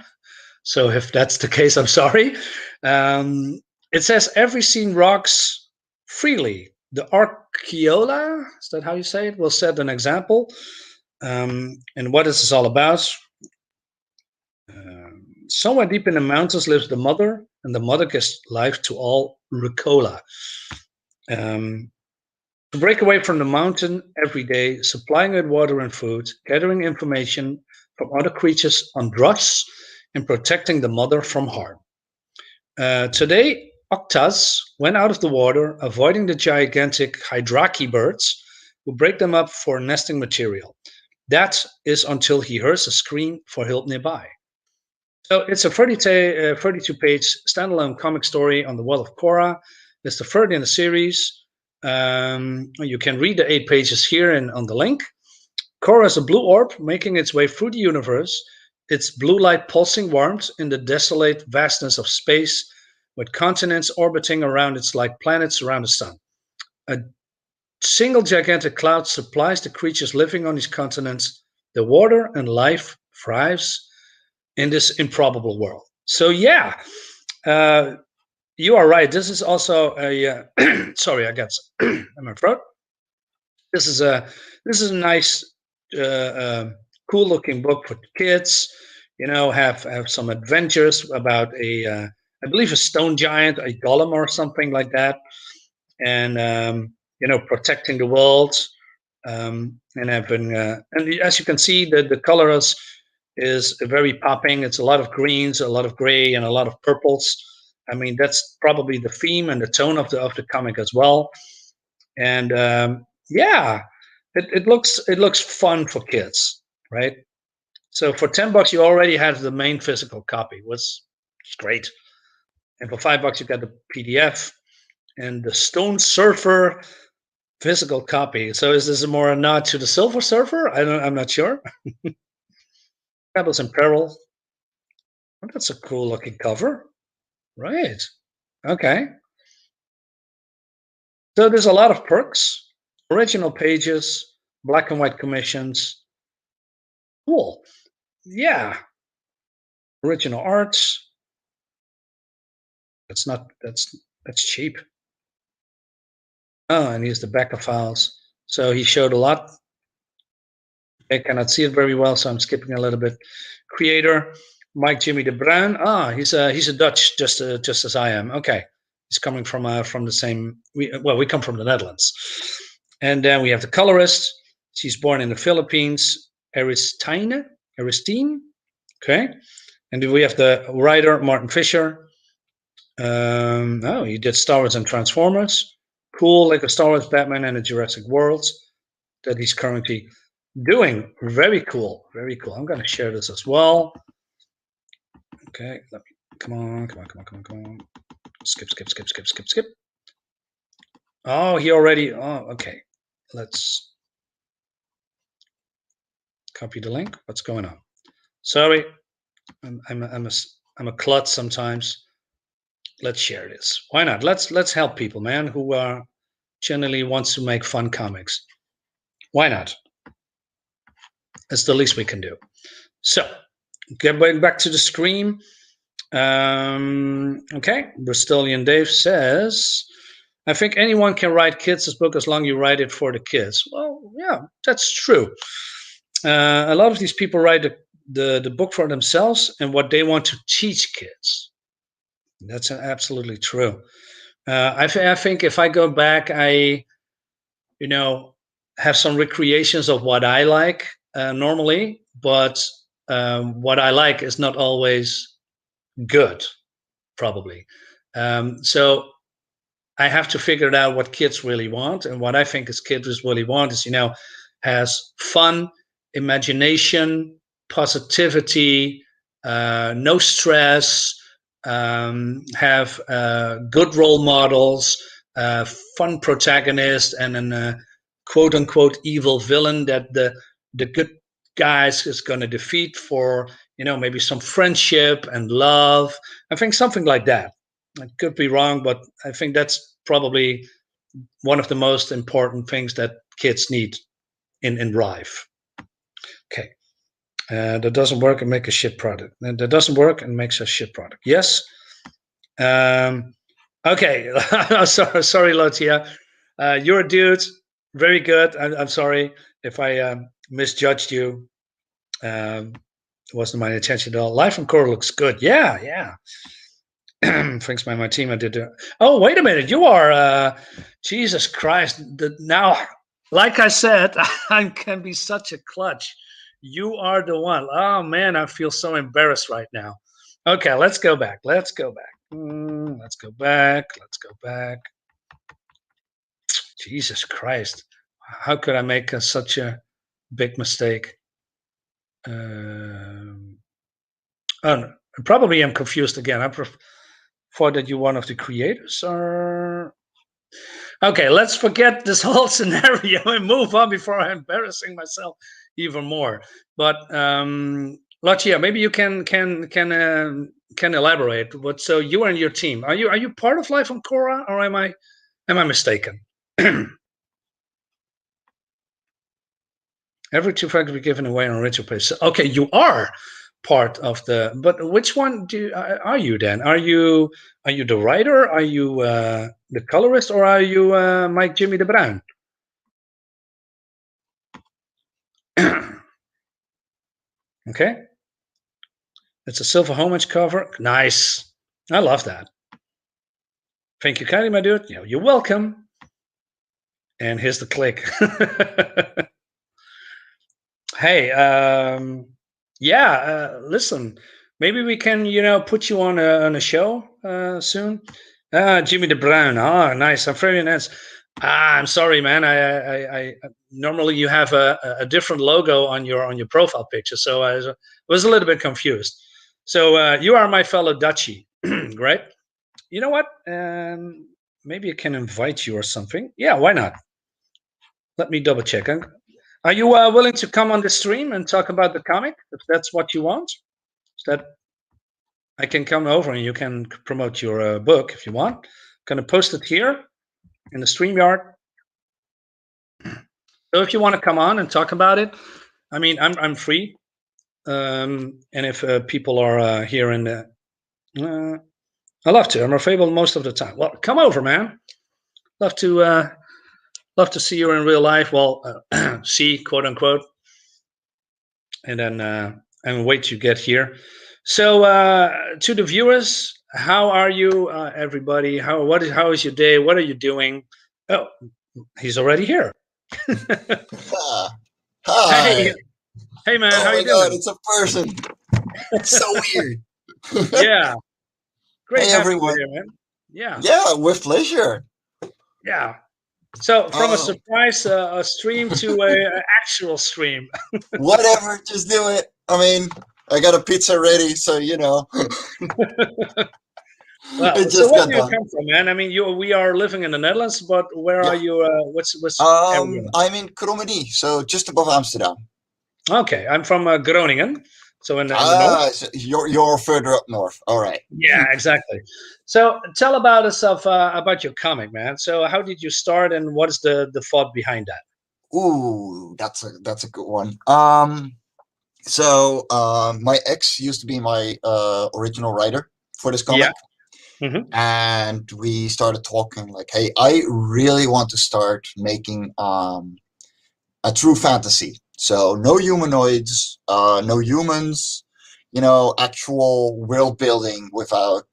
A: So if that's the case, I'm sorry. It says every scene rocks freely. The Archeola, is that how you say it? Will set an example. And what is this all about? Somewhere deep in the mountains lives the mother, and the mother gives life to all Rucola. To break away from the mountain every day, supplying it water and food, gathering information from other creatures on drugs, and protecting the mother from harm. Today, Octas went out of the water, avoiding the gigantic hydraki birds who break them up for nesting material. That is until he hears a scream for help nearby. So it's a 32-page standalone comic story on the world of Cora. It's the third in the series. You can read the 8 pages here and on the link. Cora is a blue orb making its way through the universe. Its blue light pulsing warmth in the desolate vastness of space, with continents orbiting around it like planets around the sun. A single gigantic cloud supplies the creatures living on these continents the water, and life thrives in this improbable world. So yeah, you are right. This is also a sorry, I got in my throat. This is a nice, cool looking book for kids. You know, have some adventures about I believe a stone giant, a golem or something like that, and you know, protecting the world. And having and as you can see, the colors is very popping. It's a lot of greens, a lot of gray, and a lot of purples. I mean, that's probably the theme and the tone of the comic as well. And yeah, it looks fun for kids, right? So for $10, you already have the main physical copy, which is great. And for $5, you got the PDF and the Stone Surfer physical copy. So is this more a nod to the Silver Surfer? I'm not sure. Pebbles and Peril. Oh, that's a cool looking cover. Right. Okay. So there's a lot of perks, original pages, black and white commissions. Cool. Yeah. Original arts. That's cheap. Oh, and here's the back of files. So he showed a lot. I cannot see it very well, so I'm skipping a little bit. Creator, Mike Jimmy de Bruin. Ah, he's a Dutch, just as I am. Okay, he's coming from the same. We come from the Netherlands. And then we have the colorist. She's born in the Philippines. Aristine. Okay. And then we have the writer, Martin Fisher. Oh, he did Star Wars and Transformers. Cool, like a Star Wars, Batman, and the Jurassic Worlds that he's currently doing. Very cool. Very cool. I'm going to share this as well. Okay, let me, come on. Skip. Oh, he already, okay. Let's copy the link. What's going on? Sorry, I'm a klutz sometimes. Let's share this. Why not? Let's help people, man, who generally wants to make fun comics. Why not? It's the least we can do. So, getting back to the screen. Okay, Bristolian Dave says, I think anyone can write kids' book as long as you write it for the kids. Well, yeah, that's true. A lot of these people write the book for themselves and what they want to teach kids. That's absolutely true. I think if I go back, I, have some recreations of what I like normally, but what I like is not always good, probably. So I have to figure out what kids really want, and what I think is kids really want is, has fun, imagination, positivity, no stress, have good role models, fun protagonist, and an quote unquote evil villain that the good guys is going to defeat for, maybe some friendship and love. I think something like that. I could be wrong, but I think that's probably one of the most important things that kids need in life. Okay. That doesn't work and make a shit product. And that doesn't work and makes a shit product. Yes. Okay. sorry, Lotia. You're a dude. Very good. I'm sorry if I misjudged you. wasn't my intention at all. Live from Cora looks good. Yeah. Thanks by my team. I did. Oh, wait a minute. You are. Jesus Christ. Now, like I said, I can be such a clutch. You are the one. Oh man, I feel so embarrassed right now. Okay, let's go back. Let's go back. Let's go back. Let's go back. Jesus Christ. How could I make such a big mistake? Oh, no. Probably I'm confused again. I thought that you're one of the creators, or okay, let's forget this whole scenario and move on before I'm embarrassing myself even more. But Lachia, maybe you can elaborate. What? So you and your team, are you part of Life on Cora, or am I mistaken? Every 2 facts be given away on a ritual page. So, okay, you are part of the. But which one are you then? Are you the writer? Are you the colorist, or are you Mike Jimmy de Bruin? Okay, it's a silver homage cover. Nice, I love that. Thank you kindly, my dude. You're welcome. And here's the click. Hey, yeah, listen, maybe we can, put you on a show soon. Jimmy de Bruin. Oh, nice. I'm very nice. I'm sorry, man. I normally you have a different logo on your profile picture, so I was a little bit confused. So you are my fellow Dutchie, right? You know what? Maybe I can invite you or something. Yeah, why not? Let me double check. Are you willing to come on the stream and talk about the comic, if that's what you want? So that I can come over and you can promote your book if you want. I'm gonna post it here in the StreamYard. So if you want to come on and talk about it, I mean, I'm free. And if people are here in the, I love to. I'm available most of the time. Well, come over, man. Love to see you in real life. Well, see, quote unquote, and then and wait to get here. So to the viewers, how are you, everybody? How is your day? What are you doing? Oh, he's already here.
B: Hi.
A: Hey, man.
B: Oh
A: how
B: my
A: you
B: God,
A: doing?
B: it's a person. It's so weird.
A: Yeah, great
B: Hey
A: having you
B: everyone.
A: here, man. Yeah,
B: Yeah, with pleasure.
A: yeah. So from a
B: Um,
A: surprise stream to a actual stream.
B: Whatever, just do it. I mean, I got a pizza ready, so it
A: Well, so
B: just
A: where
B: got
A: do you
B: done.
A: come from, man? I mean, we are living in the Netherlands, but where are
B: Yeah.
A: you? What's area?
B: I'm in Krommenie, so just above Amsterdam.
A: Okay, I'm from Groningen, so in the north.
B: Ah, so you're further up north. All right.
A: Yeah, exactly. So tell about us about your comic, man. So how did you start, and what is the thought behind that?
B: Ooh, that's a good one. My ex used to be my original writer for this
A: Yeah.
B: comic.
A: Mm-hmm.
B: And we started talking like, hey, I really want to start making a true fantasy. So no humanoids, no humans, actual world building without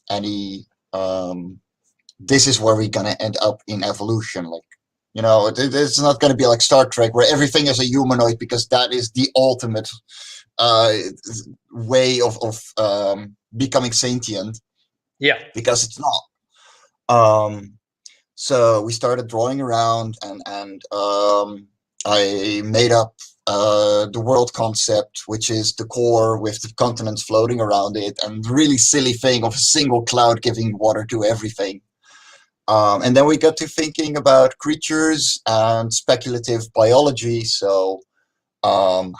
B: any this is where we're gonna end up in evolution. Like, it's not gonna be like Star Trek where everything is a humanoid, because that is the ultimate uh, way of becoming sentient,
A: Yeah.
B: because it's not. Um, so we started drawing around, and I made up the world concept, which is the core with the continents floating around it, and the really silly thing of a single cloud giving water to everything. And then we got to thinking about creatures and speculative biology. So how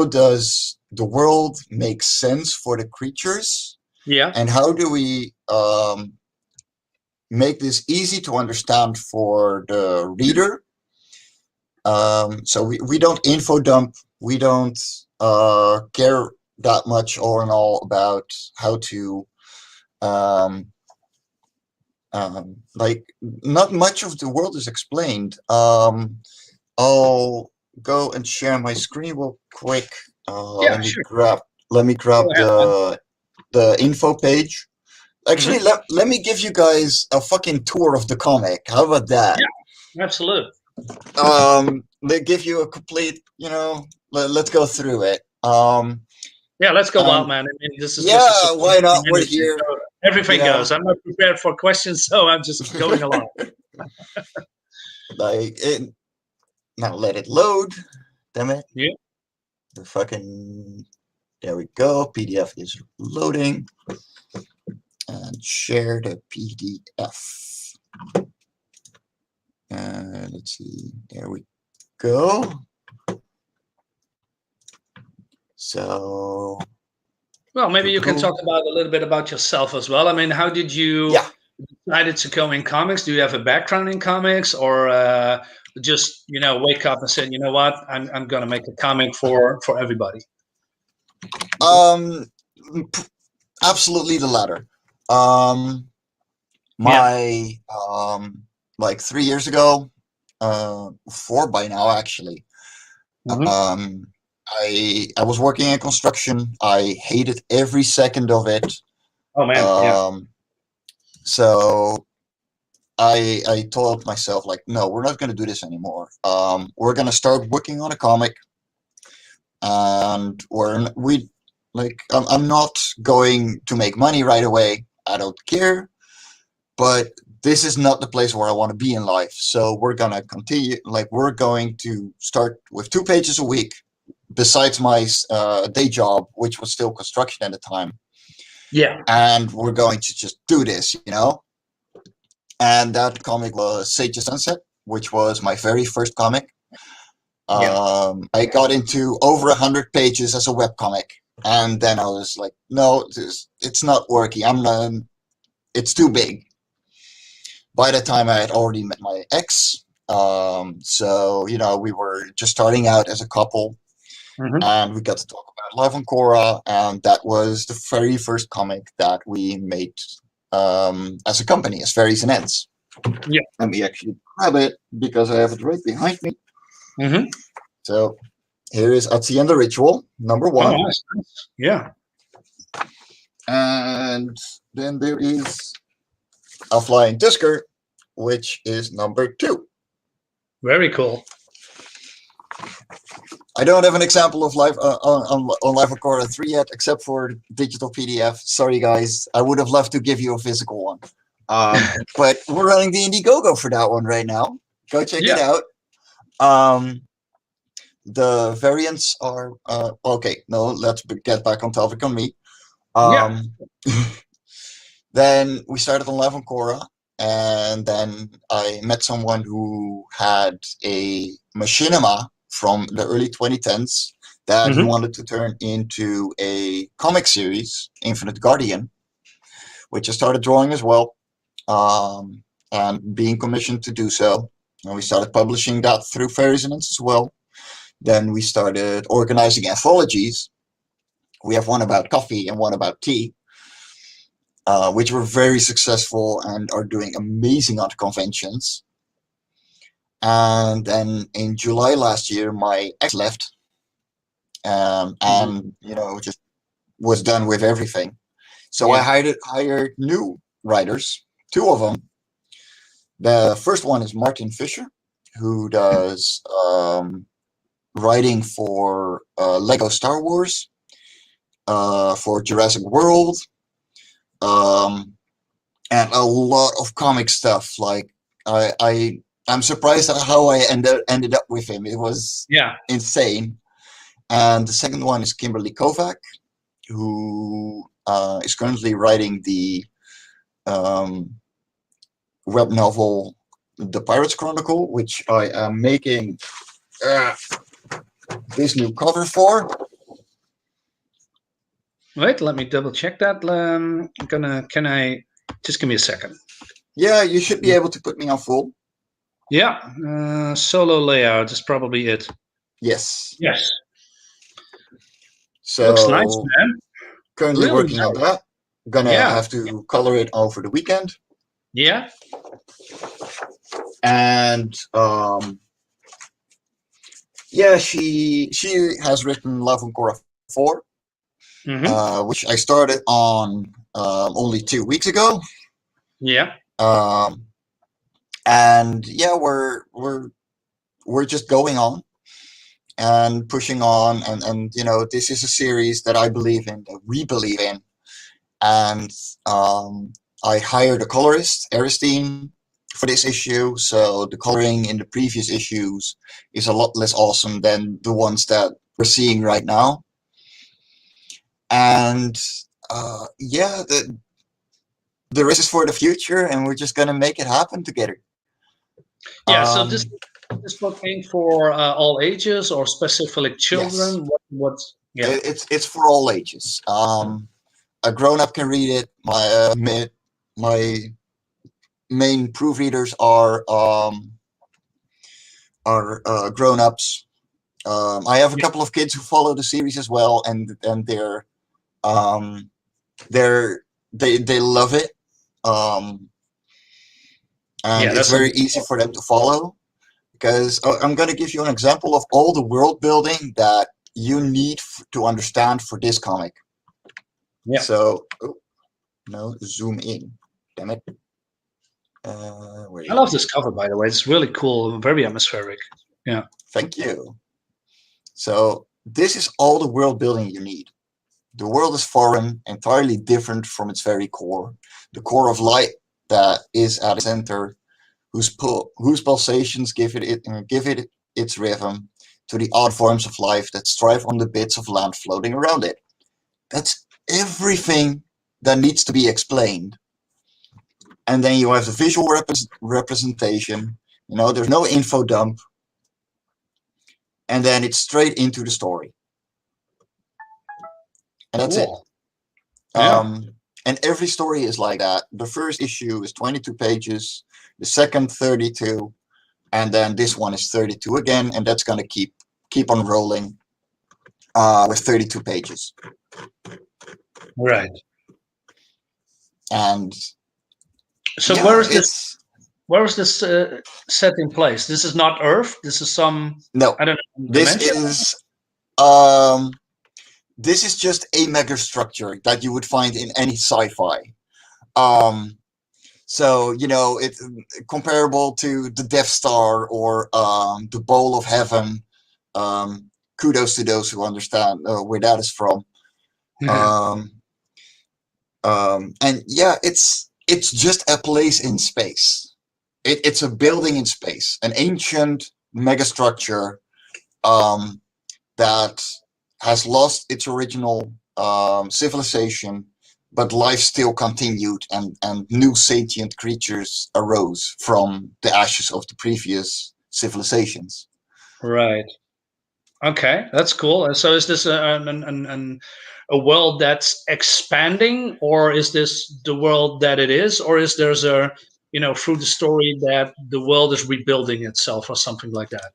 B: does the world make sense for the creatures,
A: Yeah.
B: and how do we make this easy to understand for the reader? So we don't info dump. We don't care that much, all in all, about how to like, not much of the world is explained. All go and share my screen real quick.
A: Yeah, sure.
B: Let me grab
A: Go ahead, man.
B: the info page. Actually,
A: Hmm.
B: let me give you guys a fucking tour of the comic. How about that?
A: Yeah, absolutely.
B: They give you a complete, let's go through it.
A: Yeah, let's go wild,
B: And
A: man. I mean, this is just a
B: yeah,
A: surprise
B: why not? We're
A: community,
B: here,
A: so everything
B: you know,
A: goes. I'm not prepared for questions, so I'm just going along.
B: like it, now let it load. Damn it.
A: Yeah.
B: The fucking, there we go. PDF is loading. And share the PDF. And let's see, there we go. So,
A: Well, maybe you can
B: cool.
A: talk about a little bit about yourself as well. I mean, how did you
B: Yeah.
A: decided to go in comics? Do you have a background in comics, or just wake up and said, you know what, I'm gonna make a comic for everybody?
B: Um, Absolutely the latter. Um,
A: Yeah.
B: my like 3 years ago, 4 by now actually.
A: Hmm.
B: Um, I was working in construction. I hated every second of it.
A: Oh man. Yeah.
B: Um, so I told myself like, no, we're not going to do this anymore. We're going to start working on a comic, and we like I'm not going to make money right away. I don't care, but this is not the place where I want to be in life. So we're gonna continue. Like we're going to start with 2 pages a week, besides my day job, which was still construction at the time,
A: Yeah.
B: and we're going to just do this. And that comic was Sage of Sunset, which was my very first comic.
A: Yeah.
B: I got into over 100 pages as a webcomic, and then I was like, no, it's not working. I'm not. It's too big. By the time I had already met my ex, so we were just starting out as a couple,
A: Hmm.
B: and we got to talk about Love and Cora, and that was the very first comic that we made as a company, as Fairies and Ends.
A: Yeah.
B: Let me actually grab it because I have it right behind me.
A: Hmm.
B: So here is Atsi and the Ritual, number
A: Oh,
B: one.
A: nice. Nice. Yeah.
B: And then there is A Flying Tusker, which is number 2.
A: Very cool.
B: I don't have an example of live on Live Recorder 3 yet, except for digital PDF. Sorry, guys. I would have loved to give you a physical one. But we're running the Indiegogo for that one right now. Go check it
A: Yeah.
B: out. The variants are okay. No, let's get back on topic on me.
A: Yeah.
B: Um, then we started on Live on Cora, and then I met someone who had a machinima from the early 2010s that he
A: Hmm.
B: wanted to turn into a comic series, Infinite Guardian, which I started drawing as well, and being commissioned to do so. And we started publishing that through Fairies and Ends as well. Then we started organizing anthologies. We have one about coffee and one about tea, which were very successful and are doing amazing at conventions. And then in July last year, my ex left,
A: Hmm.
B: and just was done with everything. So I
A: Yeah.
B: hired new writers, 2 of them. The first one is Martin Fisher, who does writing for Lego Star Wars, for Jurassic World, um, and a lot of comic stuff. Like I'm surprised at how I ended up with him. It was
A: Yeah.
B: insane. And the second one is Kimberly Kovac, who is currently writing the um, web novel The Pirates Chronicle, which I am making uh, this new cover for.
A: Wait, let me double check that. Can I just give me a second?
B: Yeah, you should be able to put me on full.
A: Yeah, solo layout is probably it.
B: Yes.
A: Yes, looks nice,
B: So
A: man.
B: currently
A: Really
B: working on
A: nice.
B: that. Gonna
A: Yeah,
B: have to color it over the weekend.
A: yeah.
B: And Yeah, she has written Love and Cora 4, which I started on only 2 weeks ago.
A: Yeah.
B: And yeah, we're just going on and pushing on, and this is a series that I believe in, that we believe in, and I hired a colorist, Aristine, for this issue, so the coloring in the previous issues is a lot less awesome than the ones that we're seeing right now. And yeah, the rest is for the future, and we're just gonna make it happen together.
A: Yeah. So this book aimed for all ages or specifically children?
B: Yes,
A: What's yeah.
B: it's for all ages. A grown-up can read it. My main proofreaders are grown-ups. I have a couple of kids who follow the series as well, and um, they love it, and
A: Yeah,
B: it's
A: that's
B: very easy for them to follow. Because I'm going to give you an example of all the world building that you need to understand for this comic.
A: yeah.
B: So, oh, no, zoom in. Damn it. Where
A: I love this cover, by the way. It's really cool, very atmospheric. Yeah.
B: Thank you. So this is all the world building you need. The world is foreign, entirely different from its very core. The core of light that is at its center, whose pulsations give it its rhythm, to the odd forms of life that strive on the bits of land floating around it. That's everything that needs to be explained. And then you have the visual representation. There's no info dump. And then it's straight into the story. And that's it.
A: Yeah.
B: And every story is like that. The first issue is 22 pages, the second 32, and then this one is 32 again, and that's going to keep on rolling with 32 pages.
A: Right.
B: And
A: so
B: yeah,
A: where is this set in place? This is not Earth. This is some
B: no.
A: I don't know.
B: This is just a megastructure that you would find in any sci-fi. So it's comparable to the Death Star or the Bowl of Heaven. Kudos to those who understand where that is from. And yeah, it's just a place in space. It's a building in space, an ancient megastructure that has lost its original civilization, but life still continued, and new sentient creatures arose from the ashes of the previous civilizations.
A: Right. Okay, that's cool. So is this a world that's expanding, or is this the world that it is, or is there's a through the story that the world is rebuilding itself or something like that?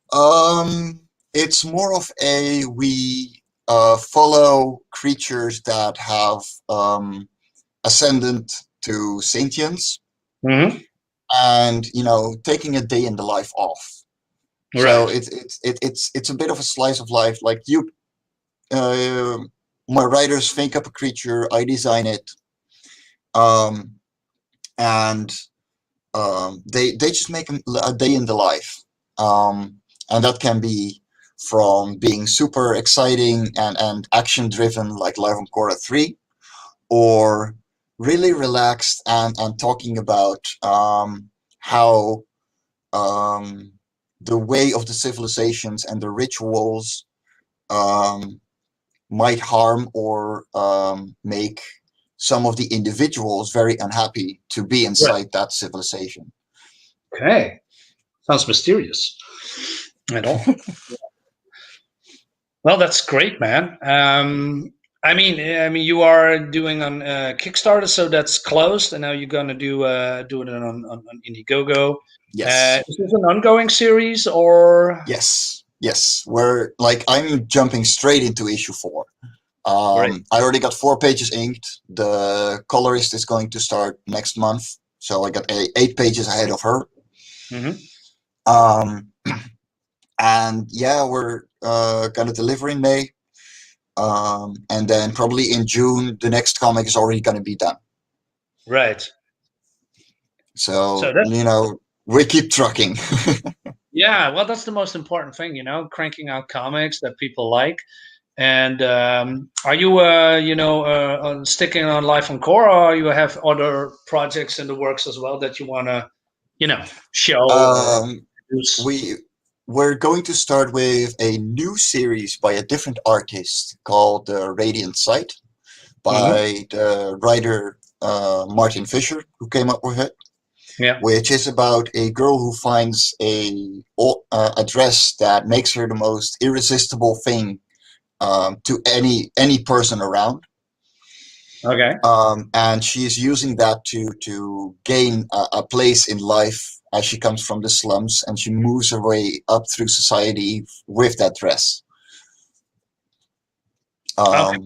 B: It's more of we follow creatures that have ascendant to sentience, and taking a day in the life off.
A: Right.
B: So it's a bit of a slice of life. Like my writers think up a creature, I design it, and they just make a day in the life, and that can be from being super exciting and action driven like Live on Cora 3, or really relaxed and talking about how the way of the civilizations and the rituals might harm or make some of the individuals very unhappy to be inside that civilization.
A: Okay, sounds mysterious. At all. Well, that's great, man. I mean, you are doing on Kickstarter, so that's closed, and now you're gonna do it on Indiegogo.
B: Yes.
A: Is this an ongoing series, or?
B: Yes. I'm jumping straight into issue 4.
A: Great.
B: I already got 4 pages inked. The colorist is going to start next month, so I got 8 pages ahead of her. And yeah, gonna deliver in May. And then probably in June, the next comic is already gonna be done.
A: Right.
B: So,
A: So that's
B: we keep trucking.
A: yeah. Well, that's the most important thing, cranking out comics that people like. And are you, sticking on Life on Cora, or you have other projects in the works as well that you want to, show or produce?
B: We're going to start with a new series by a different artist called The Radiant Sight by the writer Martin Fisher, who came up with it.
A: Yeah.
B: Which is about a girl who finds a dress that makes her the most irresistible thing to any person around.
A: Okay.
B: And she's using that to gain a place in life as she comes from the slums, and she moves her way up through society with that dress.
A: Okay.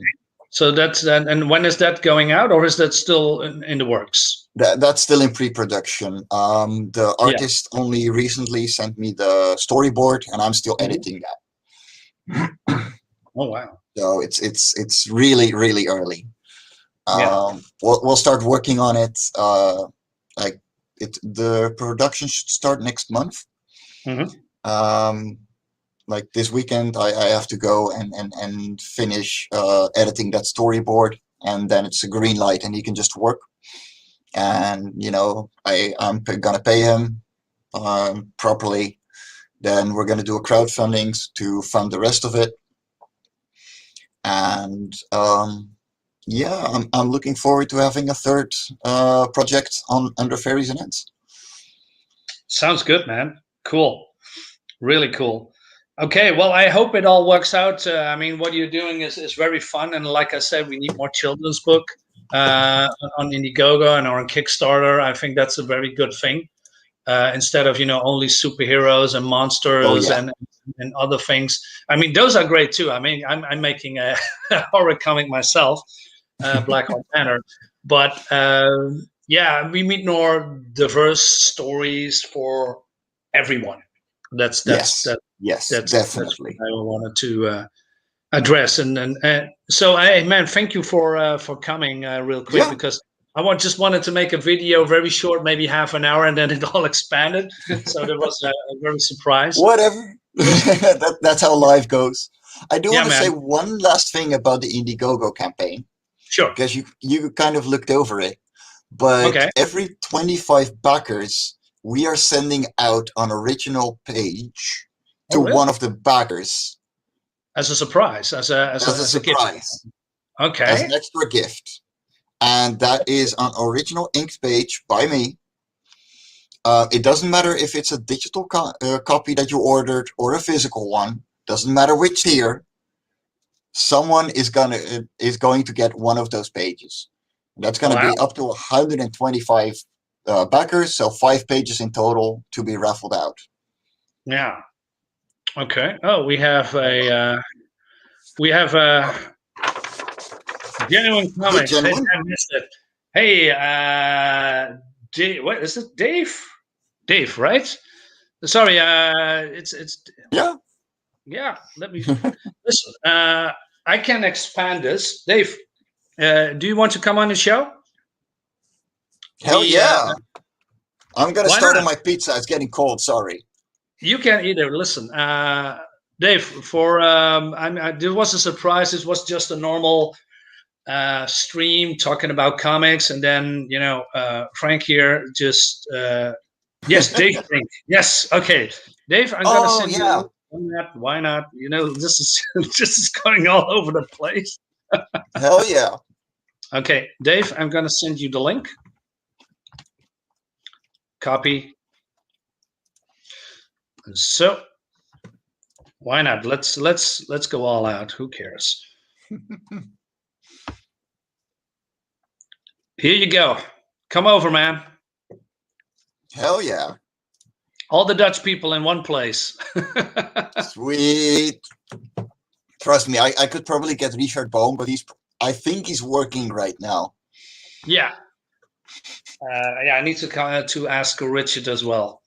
A: So that's that. And when is that going out, or is that still in the works?
B: That's still in pre-production. The artist only recently sent me the storyboard, and I'm still editing that.
A: Oh wow!
B: So it's really really early. We'll start working on it. The production should start next month. Like this weekend, I have to go and finish editing that storyboard, and then it's a green light, and he can just work. And I'm gonna pay him properly. Then we're gonna do a crowdfunding to fund the rest of it. And I'm looking forward to having a third project under Fairies and Ants.
A: Sounds good, man. Cool. Really cool. Okay, well, I hope it all works out. I mean, what you're doing is very fun, and like I said, we need more children's book on Indiegogo and on Kickstarter. I think that's a very good thing. Instead of only superheroes and monsters and other things. I mean, those are great too. I mean, I'm making a horror comic myself, Black Hawk Banner, but we need more diverse stories for everyone. That's
B: definitely
A: that's what I wanted to address. And so, man, thank you for coming real quick, because I just wanted to make a video very short, maybe half an hour, and then it all expanded. So there was a very surprise.
B: Whatever. That's how life goes. I do want to say one last thing about the Indiegogo campaign.
A: Sure.
B: Because you kind of looked over it. But every 25 backers, we are sending out an original page to one of the backers.
A: As a surprise. As a
B: surprise.
A: Okay.
B: As an extra gift. And that is an original inked page by me. It doesn't matter if it's a digital copy that you ordered or a physical one. Doesn't matter which tier. Someone is going to get one of those pages. That's going to be up to 125 backers, so 5 pages in total to be raffled out.
A: Yeah. Okay. Oh, we have a genuine comment. I missed it. Hey, what is it? Dave? Dave, right? Sorry, it's yeah. Let me listen. I can expand this, Dave. Do you want to come on the show?
B: Hell yeah! I'm gonna start on my pizza. It's getting cold. Sorry.
A: You can either listen, Dave. For there was a surprise. This was just a normal stream talking about comics, and then Frank here just yes, Dave Brink. Yes, okay, Dave. I'm gonna send you. Why not? This is going all over the place.
B: Hell yeah.
A: Okay, Dave, I'm gonna send you the link. Copy. So why not? Let's go all out. Who cares? Here you go. Come over, man.
B: Hell yeah.
A: All the Dutch people in one place.
B: Sweet. Trust me, I could probably get Richard Boom, but I think he's working right now.
A: Yeah. I need to ask Richard as well.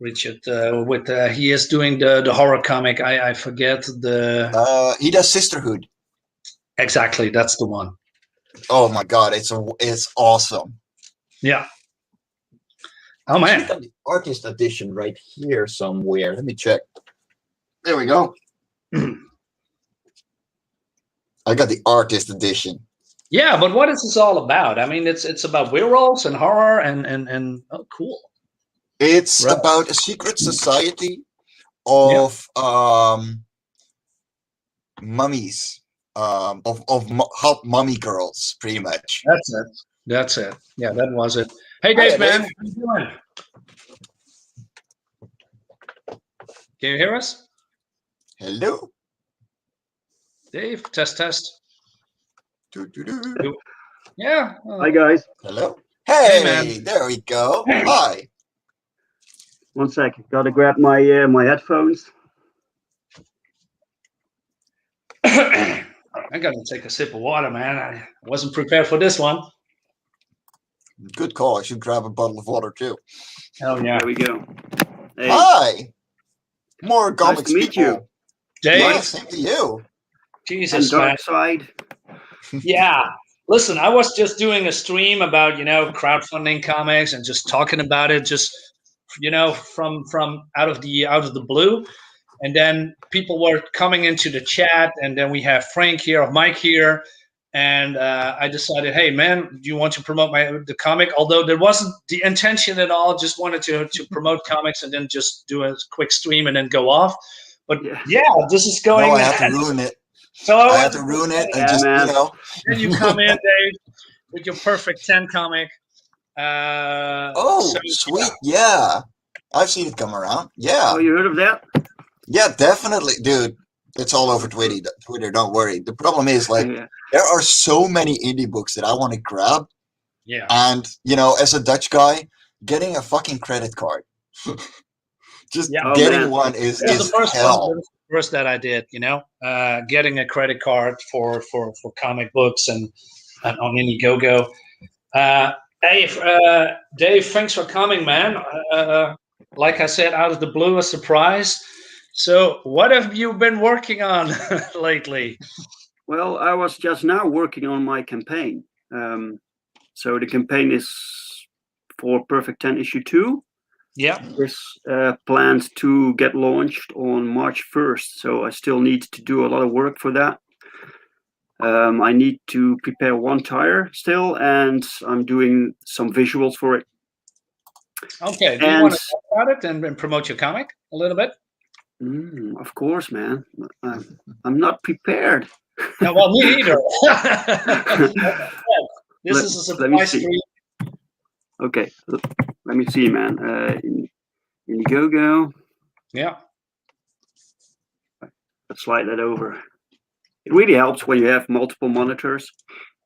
A: Richard. With he is doing the horror comic. I forget the
B: He does Sisterhood.
A: exactly. That's the one.
B: Oh my god, it's awesome.
A: Yeah. Oh
B: I
A: man.
B: got the artist edition right here somewhere. Let me check. There we go. I got the artist edition.
A: Yeah, but what is this all about? I mean, it's about werewolves and horror and oh, cool.
B: It's
A: Right.
B: about a secret society of mummies, of hot mummy girls, pretty much.
A: That's it. That's it. Yeah, that was it. Hey,
B: Hiya,
A: Dave, man,
B: Dave.
A: how you doing? Can you hear us,
B: Hello.
A: Dave? Test, test.
B: Doo-doo-doo.
A: Yeah.
C: Hi guys.
B: Hello. Hey,
A: man.
B: there we go. Hi.
C: One second. Gotta grab my my headphones.
A: I gotta take a sip of water, man. I wasn't prepared for this one.
B: Good call. I should grab a bottle of water too.
A: Oh yeah.
C: There we go. Hey,
B: Hi. More
C: nice
B: comics
C: to meet
B: people.
C: you.
A: Dave,
B: Yeah, same to you.
C: And
A: Jesus, man.
C: Dark Side.
A: Yeah. Listen, I was just doing a stream about, crowdfunding comics and just talking about it, just, from out of the blue. And then people were coming into the chat, and then we have Frank here, Mike here. And I decided, hey, man, do you want to promote the comic? Although there wasn't the intention at all, just wanted to promote comics and then just do a quick stream and then go off. But yeah, this is going.
B: No, I had to ruin it.
A: So
B: I had to ruin it and
C: Yeah,
B: just,
C: man.
A: Then you come in, Dave, with your Perfect 10 comic.
B: Sweet. Yeah. I've seen it come around. Yeah.
C: Oh, you heard of that?
B: Yeah, definitely. Dude, it's all over Twitter. Don't worry. The problem is,
C: Yeah.
B: there are so many indie books that I want to grab.
A: Yeah.
B: And, as a Dutch guy, getting a fucking credit card. Just
A: Yeah.
B: getting
C: Oh,
B: one is
A: the first
B: hell.
A: one, first that I did, getting a credit card for comic books and on Indiegogo. Hey, Dave, thanks for coming, man. Like I said, out of the blue, a surprise. So, what have you been working on lately?
C: Well, I was just now working on my campaign. So the campaign is for Perfect 10 issue 2.
A: Yeah.
C: It's planned to get launched on March 1st. So I still need to do a lot of work for that. I need to prepare one tire still, and I'm doing some visuals for it.
A: Okay. Do you want to talk about it and promote your comic a little bit?
C: Of course, man. I'm not prepared.
A: No, well, me either. This is a surprise for you.
C: Okay, let me see, man. Indiegogo.
A: Yeah.
C: Let's slide that over. It really helps when you have multiple monitors,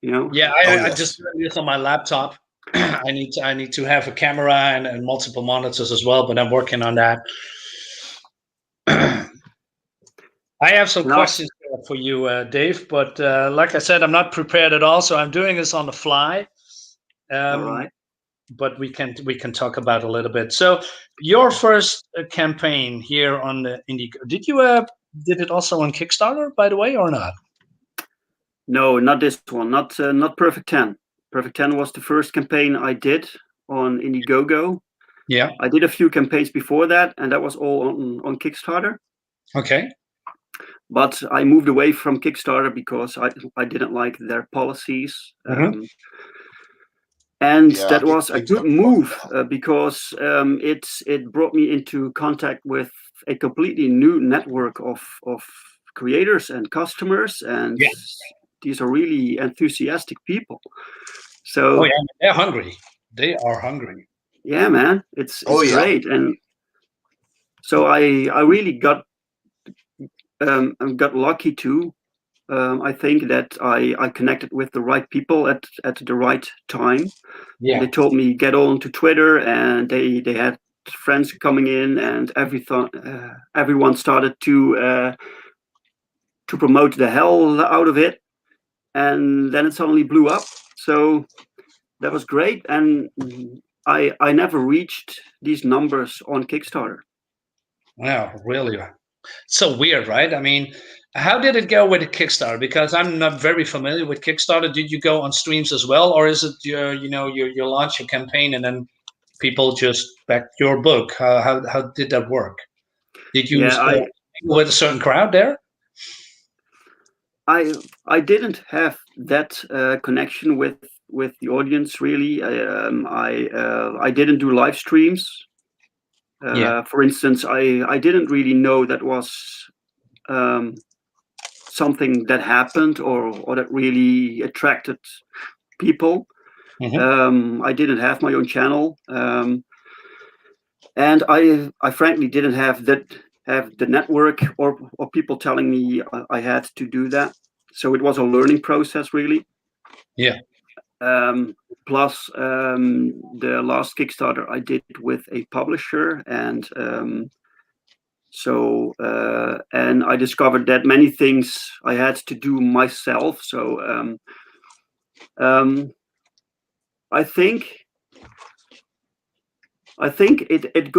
A: Yeah, I just do this on my laptop. I need to have a camera and multiple monitors as well, but I'm working on that. I have some questions for you, Dave, but like I said, I'm not prepared at all, so I'm doing this on the fly.
C: All right.
A: But we can talk about it a little bit. So your first campaign here on the Indie, did it also on Kickstarter, by the way, or not?
C: No, not this one. Not Perfect 10. Perfect 10 was the first campaign I did on Indiegogo.
A: Yeah.
C: I did a few campaigns before that, and that was all on Kickstarter.
A: Okay.
C: But I moved away from Kickstarter because I didn't like their policies. And that was a good move because it brought me into contact with a completely new network of creators and customers, and these are really enthusiastic people. So
A: they're hungry. They are hungry.
C: Yeah, man, it's great. And so I really got lucky too. I think that I connected with the right people at the right time.
A: Yeah.
C: And they told me get on to Twitter, and they had friends coming in, and everyone started to promote the hell out of it, and then it suddenly blew up. So that was great, and I never reached these numbers on Kickstarter.
A: Wow, really? So weird, right? I mean, how did it go with the Kickstarter? Because I'm not very familiar with Kickstarter. Did you go on streams as well, or is it you launch your campaign and then people just back your book? How did that work? Did you
C: Yeah,
A: with a certain crowd there?
C: I didn't have that connection with the audience really. I didn't do live streams.
A: Yeah.
C: For instance, I didn't really know that was something that happened or that really attracted people.
A: Mm-hmm.
C: I didn't have my own channel, and I frankly didn't have the network or people telling me I had to do that. So it was a learning process, really.
A: Yeah.
C: Plus, the last Kickstarter I did with a publisher, and and I discovered that many things I had to do myself. So I think it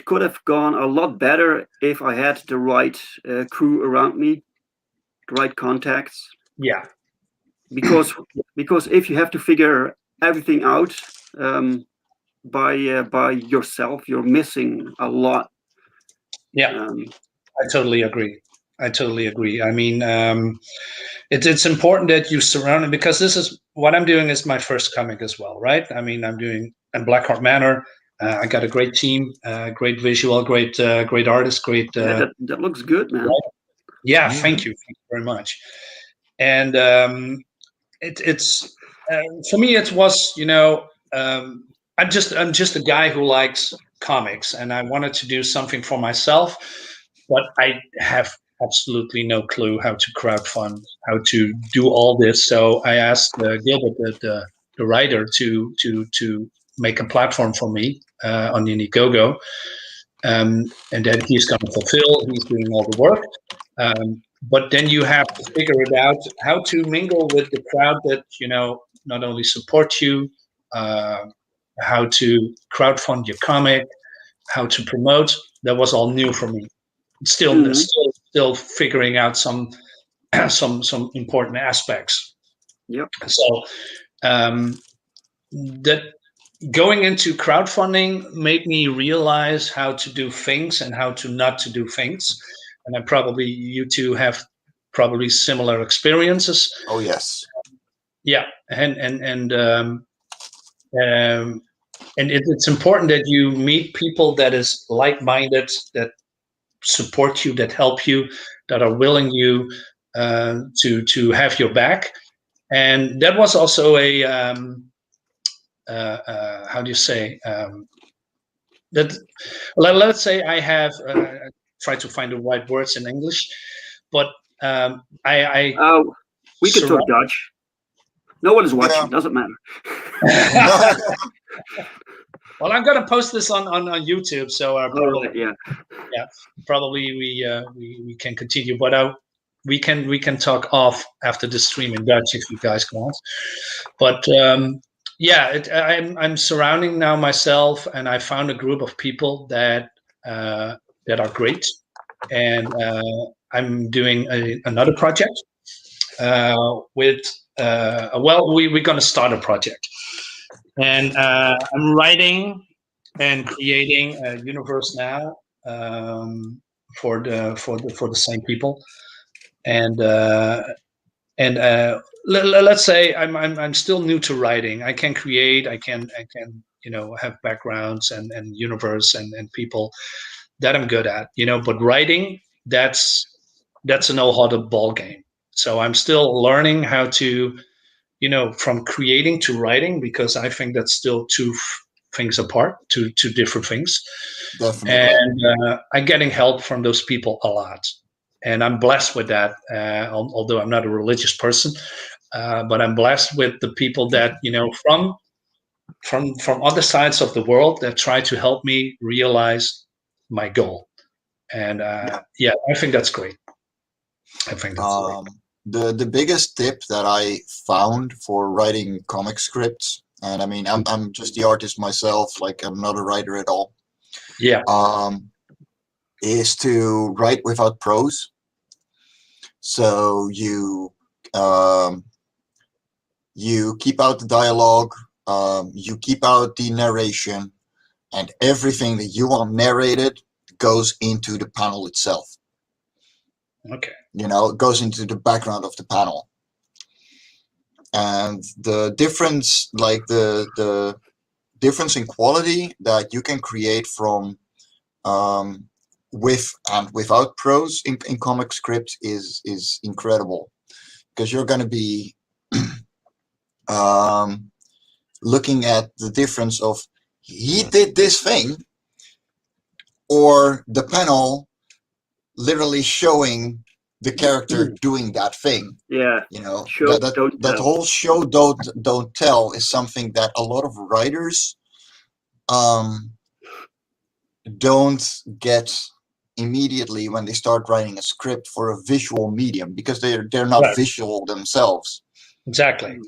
C: could have gone a lot better if I had the right crew around me, the right contacts.
A: Yeah.
C: Because if you have to figure everything out by yourself, you're missing a lot.
A: Yeah. I totally agree. I mean, it's important that you surround it, because this is what I'm doing is my first comic as well, right? I mean, I'm doing in Blackheart Manor. I got a great team, great visual, great artist, great.
C: Yeah, that looks good, man.
A: Right? Yeah,
B: Mhm.
A: thank you very much. And it's for me, it was I'm just a guy who likes comics, and I wanted to do something for myself, but I have absolutely no clue how to crowdfund, how to do all this. So I asked Gilbert, the writer, to make a platform for me on Indiegogo, and then he's going to fulfill. He's doing all the work. But then you have to figure it out how to mingle with the crowd that not only support you, how to crowdfund your comic, how to promote. That was all new for me. Still figuring out some some important aspects.
C: Yep.
A: So that going into crowdfunding made me realize how to do things and how to not to do things. And I probably you two have probably similar experiences.
B: Oh yes.
A: Yeah, and it's important that you meet people that is like-minded, that support you, that help you, that are willing you to have your back. And that was also a how do you say that? Let's say I have try to find the right words in English, but
C: we could talk Dutch. No one is watching.
B: Yeah.
C: Doesn't matter.
A: Well, I'm gonna post this on YouTube, so probably we can continue, but we can talk off after the stream in Dutch if you guys want. But I'm surrounding now myself, and I found a group of people that are great, and I'm doing another project with we're going to start a project, and I'm writing and creating a universe now for the same people, and let's say I'm still new to writing. I can create, I can have backgrounds and universe and people that I'm good at, but writing, that's an whole other ball game. So I'm still learning how to, from creating to writing, because I think that's still two things apart, two different things.
B: Definitely.
A: And I'm getting help from those people a lot, and I'm blessed with that. Although I'm not a religious person, but I'm blessed with the people that from other sides of the world that try to help me realize my goal. And I think that's great. I think that's great.
B: The biggest tip that I found for writing comic scripts and I mean, I'm just the artist myself, like I'm not a writer at all.
A: Yeah.
B: Is to write without prose. So you keep out the dialogue, you keep out the narration, and everything that you want narrated goes into the panel itself.
A: Okay.
B: You know, it goes into the background of the panel. And the difference, like the difference in quality that you can create from with and without prose in comic script is incredible, because you're going to be looking at the difference of he did this thing, or the panel literally showing the character doing that thing.
C: Yeah.
B: You know,
C: Show,
B: that
C: don't tell.
B: whole show don't tell is something that a lot of writers don't get immediately when they start writing a script for a visual medium, because they're not
A: Right.
B: visual themselves.
A: Exactly.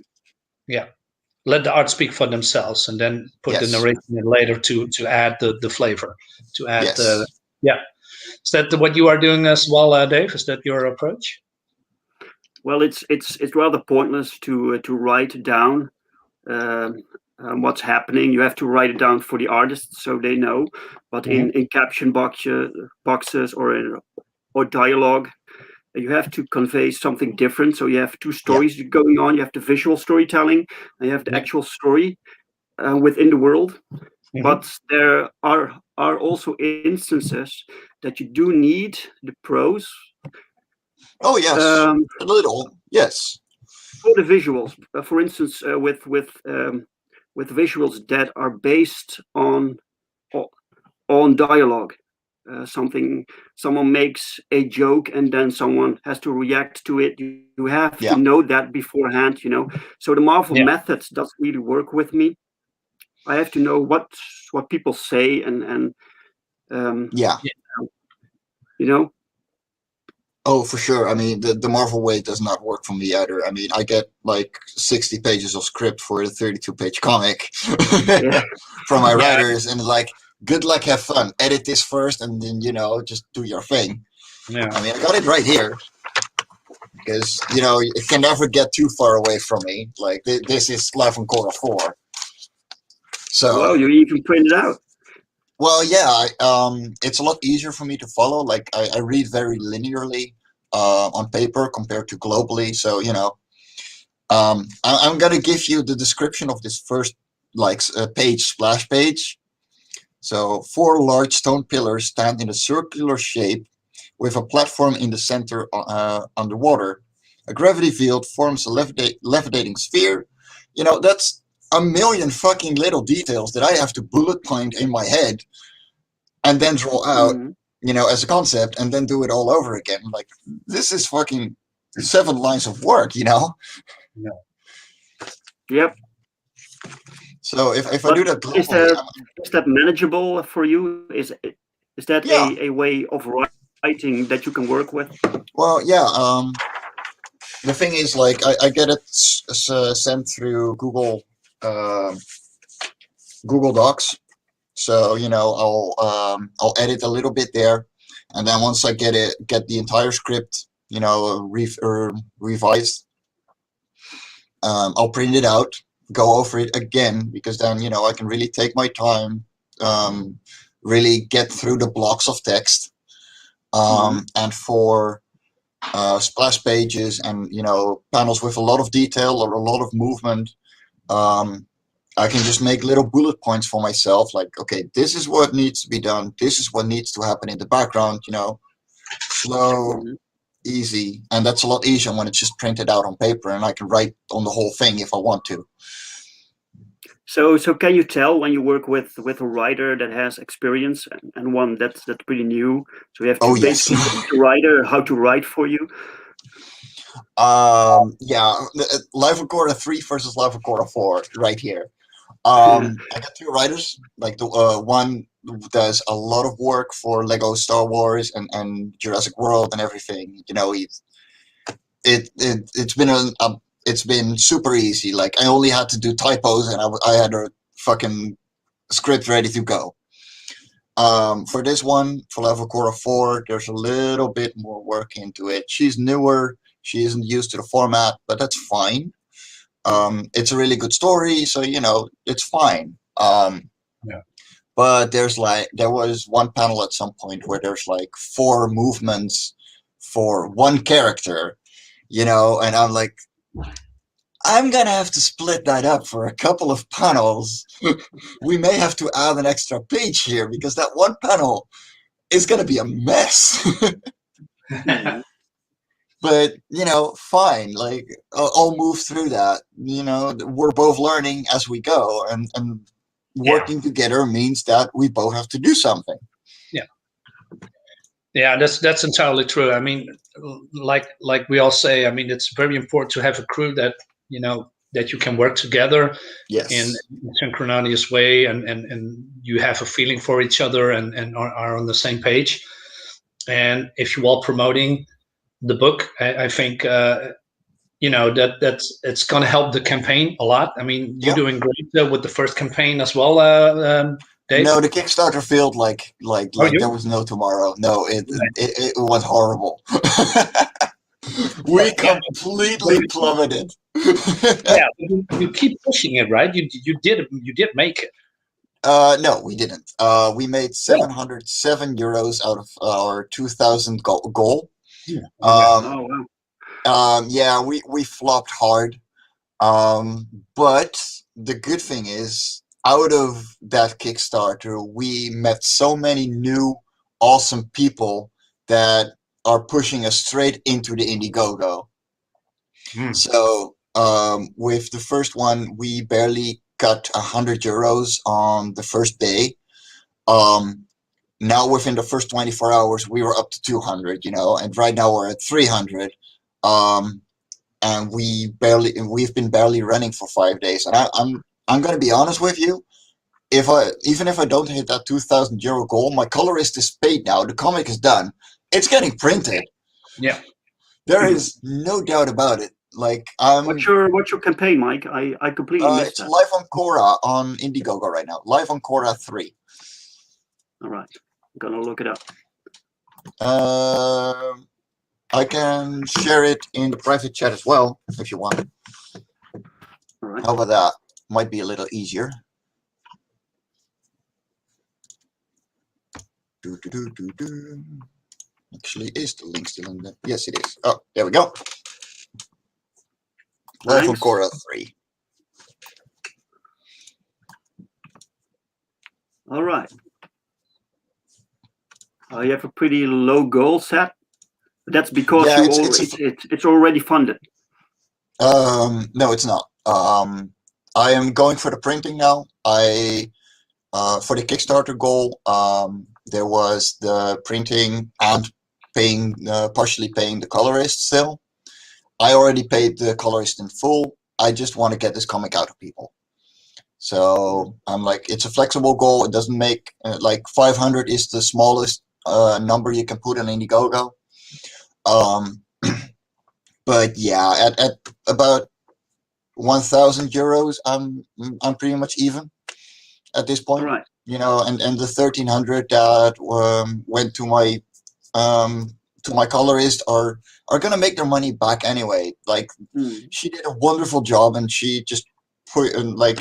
A: Yeah. Let the art speak for themselves, and then put the
B: Yes.
A: narration in later to add the flavor, to add
B: Yes.
A: yeah. Is that what you are doing as well, Dave? Is that your approach?
C: Well, it's rather pointless to write down what's happening. You have to write it down for the artists so they know. But in caption boxes or dialogue, you have to convey something different. So you have two stories going on. You have the visual storytelling, and you have the actual story within the world. But there are also instances that you do need the prose.
B: Oh yes, a little. Yes.
C: For the visuals, for instance, with visuals that are based on dialogue. Someone makes a joke and then someone has to react to it. You have to know that beforehand, you know. So the Marvel method doesn't really work with me. I have to know what people say and you know.
B: Oh, for sure. I mean, the Marvel way does not work for me either. I mean, I get like 60 pages of script for a 32-page comic from my writers, and like, good luck, have fun. Edit this first, and then, you know, just do your thing.
A: Yeah.
B: I mean, I got it right here, because, you know, it can never get too far away from me. Like, this is Life on Cora 4. So.
C: Well, you even print it out.
B: Well, yeah, it's a lot easier for me to follow. Like, I read very linearly on paper compared to globally. So, you know, I'm going to give you the description of this first, like, page, splash page. So, 4 large stone pillars stand in a circular shape with a platform in the center underwater. A gravity field forms a levitating sphere. You know, that's a million fucking little details that I have to bullet point in my head and then draw out, you know, as a concept, and then do it all over again. Like, this is fucking 7 lines of work, you know?
C: Yep.
B: So if I do that globally,
C: is that manageable for you? Is that a way of writing that you can work with?
B: Well, yeah. The thing is, like, I get it sent through Google Docs. So, you know, I'll edit a little bit there, and then once I get the entire script, you know, revised, I'll print it out, go over it again, because then, you know, I can really take my time, really get through the blocks of text, and for splash pages and, you know, panels with a lot of detail or a lot of movement, I can just make little bullet points for myself, like, okay, this is what needs to be done, this is what needs to happen in the background, you know, slow, easy, and that's a lot easier when it's just printed out on paper, and I can write on the whole thing if I want to.
C: So can you tell when you work with a writer that has experience and one that's pretty new? So you have to basically teach the writer how to write for you.
B: Yeah, Life of Cora 3 versus Life of Cora 4 right here. I got 2 writers. Like, the one does a lot of work for Lego Star Wars and Jurassic World and everything. You know, it's been it's been super easy. Like I only had to do typos, and I had a fucking script ready to go. For this one, for level Cora 4, there's a little bit more work into it. She's newer, she isn't used to the format, but that's fine. It's a really good story, so you know it's fine.
A: Yeah.
B: But there was one panel at some point where there's like 4 movements for one character, you know, and I'm like, I'm gonna have to split that up for a couple of panels. We may have to add an extra page here because that one panel is gonna be a mess. But you know, fine. Like I'll move through that. You know, we're both learning as we go, and working together means that we both have to do something.
A: Yeah, that's entirely true. I mean, like we all say, I mean, it's very important to have a crew that, you know, that you can work together in a synchronous way, and you have a feeling for each other, and are on the same page. And if you are promoting the book, I think you know that's it's going to help the campaign a lot. I mean, you're doing great with the first campaign as well, Dave.
B: No, the Kickstarter failed like there was no tomorrow. No, it was horrible. We completely plummeted.
A: Yeah, you keep pushing it, right? You did make it.
B: No, we didn't. We made 707 euros out of our 2,000 goal. Yeah, we flopped hard. But the good thing is, out of that Kickstarter, we met so many new, awesome people that are pushing us straight into the Indiegogo. So with the first one, we barely got 100 euros on the first day. Now within the first 24 hours, we were up to 200, you know, and right now we're at 300. And we've been barely running for 5 days. And I'm going to be honest with you. Even if I don't hit that 2,000 euro goal, my colorist is paid now. The comic is done. It's getting printed.
A: Yeah,
B: there is no doubt about it. Like,
C: what's your campaign, Mike? I completely missed
B: it's
C: that.
B: live on Cora on Indiegogo right now. Live on Cora 3.
C: All right, I'm gonna look it up.
B: I can share it in the private chat as well if you want.
C: All right.
B: How about that? Might be a little easier. Actually, is the link still in there? Yes, it is. Oh, there we go. Live on Cora 3.
C: All right. You have a pretty low goal set. That's because it's already funded.
B: No, it's not. I am going for the printing now. For the Kickstarter goal, there was the printing and partially paying the colorist still. I already paid the colorist in full. I just want to get this comic out of people. So I'm like, it's a flexible goal. It doesn't make like 500 is the smallest number you can put on Indiegogo. But yeah, at about 1,000 euros, I'm pretty much even at this point.
C: Right.
B: You know, and the 1,300 that went to my colorist are gonna make their money back anyway. Like, she did a wonderful job, and she just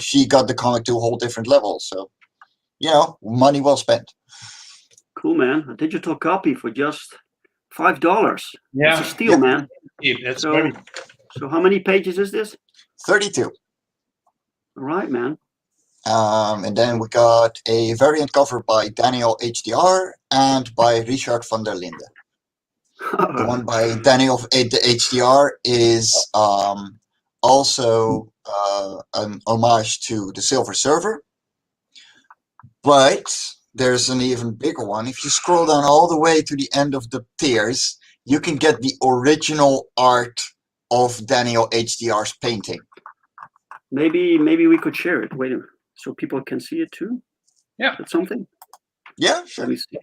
B: she got the comic to a whole different level. So, you know, money well spent.
C: Cool, man. A digital copy for just $5.
A: Yeah,
C: it's a steal, man.
A: That's
C: so how many pages is this?
B: 32.
C: All right, man.
B: And then we got a variant cover by Daniel HDR and by Richard van der Linde. The one by Daniel HDR is also an homage to the Silver Server. But there's an even bigger one. If you scroll down all the way to the end of the tiers, you can get the original art of Daniel HDR's painting.
C: Maybe we could share it. Wait a minute, so people can see it too.
A: Yeah,
C: that's something.
B: Yeah, sure.
C: Let me see.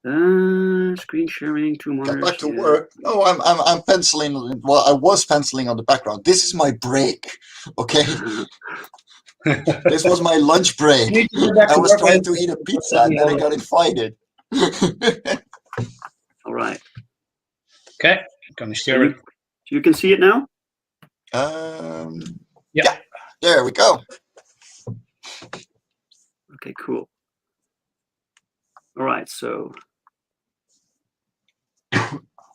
A: Do
C: Screen sharing, 2
B: Get
C: monitors.
B: back to work. No, I'm penciling. Well, I was penciling on the background. This is my break. Okay, this was my lunch break.
A: You need to get back
B: I
A: to
B: was
A: work,
B: trying
A: man.
B: to eat a pizza and then I got invited.
C: All right.
A: Okay, I'm gonna share it.
C: You can see it now?
B: Yeah, there we go.
C: Okay, cool. All right, so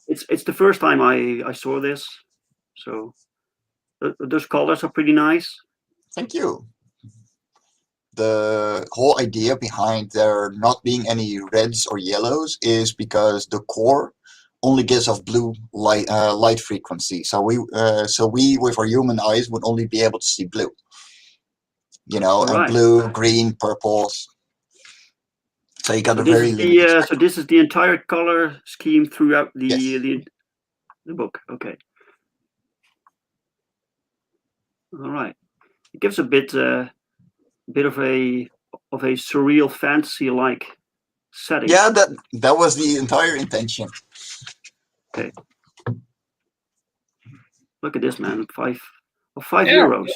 C: it's the first time I saw this, so those colors are pretty nice.
B: Thank you. The whole idea behind there not being any reds or yellows is because the core only gives off blue light frequency. So we with our human eyes would only be able to see blue. You know, and blue, green, purples. So you got a very limited
C: so this is the entire color scheme throughout the
B: yes.
C: the book. Okay. All right. It gives a bit of a surreal fantasy-like setting.
B: Yeah, that was the entire intention.
C: Okay. Look at this, man. 5 euros.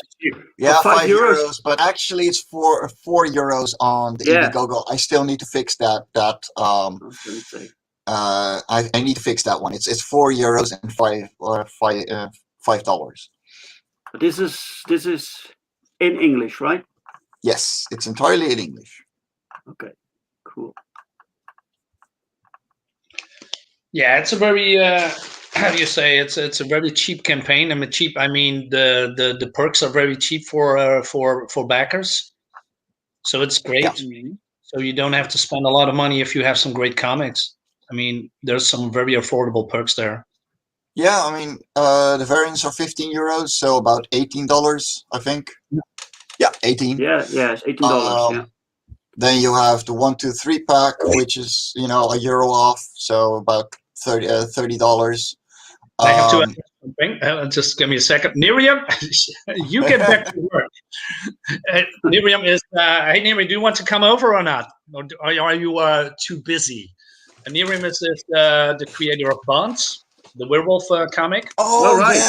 B: Yeah, 5 euros, but actually it's for 4 euros on the Indiegogo. I still need to fix that. I need to fix that one. It's 4 euros and $5.
C: But this is in English, right?
B: Yes, it's entirely in English.
C: Okay, cool.
A: Yeah, it's a very how do you say? It's a very cheap campaign. I mean, the perks are very cheap for backers, so it's great.
C: Yeah.
A: So you don't have to spend a lot of money if you have some great comics. I mean, there's some very affordable perks there.
B: Yeah, I mean, the variants are 15 euros, so about $18, I think. Yeah, 18.
C: Yeah, it's $18. Yeah.
B: Then you have the 1, 2, 3 pack, which is €1 off, so about $30.
A: I have to just give me a second. Miriam, you get back to work. Miriam is. Hey, Miriam, do you want to come over or not? Or are you too busy? Miriam is the creator of Bonds, the werewolf comic.
B: Oh, right.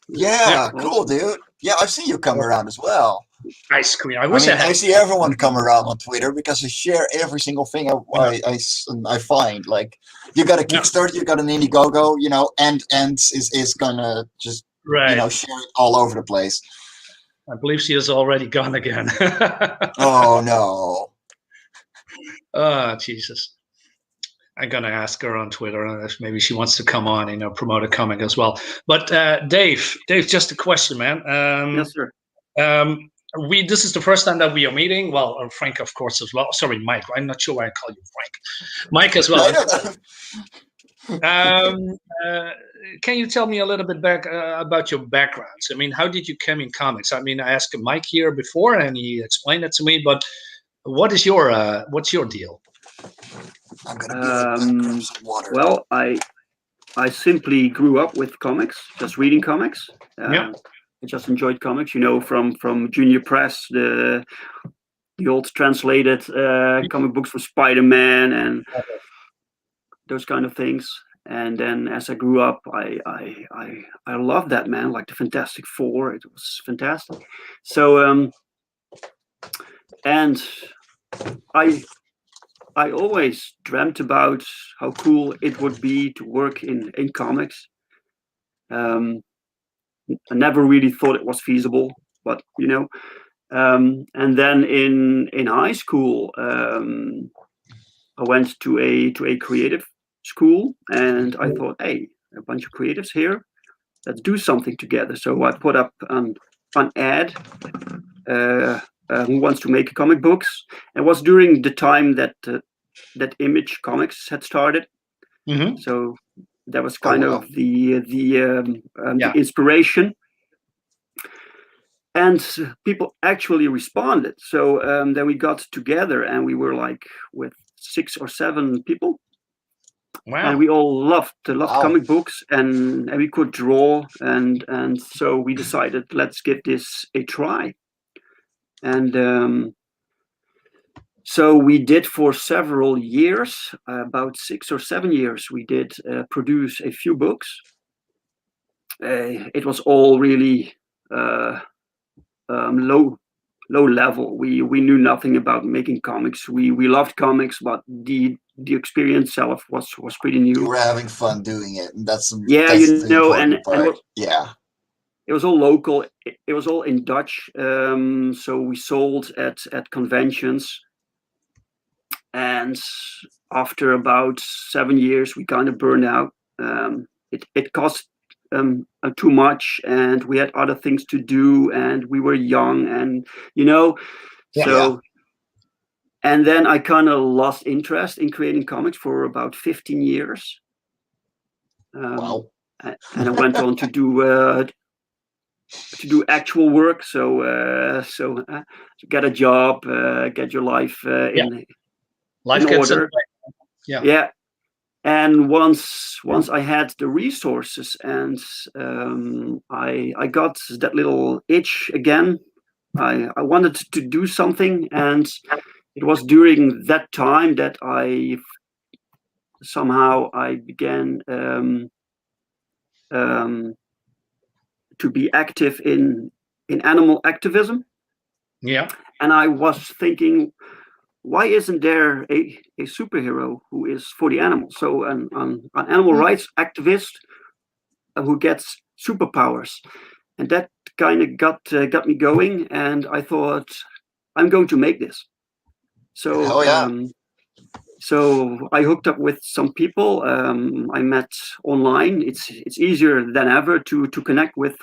B: Yeah, cool, dude. Yeah, I've seen you come around as well.
A: Nice, Queen. I
B: see everyone come around on Twitter because I share every single thing I find. Like, you got a Kickstarter, you got an Indiegogo, and is gonna just share it all over the place.
A: I believe she is already gone again.
B: Oh no.
A: Oh Jesus. I'm gonna ask her on Twitter if maybe she wants to come on, promote a comic as well. But Dave, just a question, man.
C: Yes, sir.
A: This is the first time that we are meeting. Well, Frank, of course, as well. Sorry, Mike. I'm not sure why I call you Frank. Mike as well. Can you tell me a little bit about your backgrounds? I mean, how did you come in comics? I mean, I asked Mike here before, and he explained it to me. But what's your deal?
B: I'm gonna grab some water.
C: Well, I simply grew up with comics, just reading comics. I just enjoyed comics, from Junior Press, the old translated comic books from Spider-Man and those kind of things. And then as I grew up, I loved that, man, like the Fantastic Four. It was fantastic. So and I always dreamt about how cool it would be to work in comics. I never really thought it was feasible, but and then in high school, I went to a creative school, and I thought, hey, a bunch of creatives here, let's do something together. So I put up an ad. Who wants to make comic books? It was during the time that Image Comics had started.
A: Mm-hmm.
C: So that was kind of the inspiration, and people actually responded. So then we got together, and we were like with 6 or 7 people.
A: Wow!
C: And we all loved comic books, and we could draw, and so we decided, let's give this a try. And So we did for several years, about 6 or 7 years, we did produce a few books. It was all really low level. We knew nothing about making comics. We loved comics, but the experience itself was pretty new.
B: You were having fun doing it, and that's
C: the
B: important part.
C: It was all local. It was all in Dutch. So we sold at conventions. And after about 7 years, we kind of burned out. It cost too much, and we had other things to do, and we were young, and and then I kind of lost interest in creating comics for about 15 years.
B: Wow.
C: And I went on to do actual work. So get a job, get your life in order. Yeah. And once I had the resources, and I got that little itch again. I wanted to do something, and it was during that time that I began to be active in animal activism.
A: Yeah.
C: And I was thinking, why isn't there a superhero who is for the animals? So an animal rights activist who gets superpowers, and that kind of got me going. And I thought, I'm going to make this. So so I hooked up with some people I met online. It's easier than ever to connect with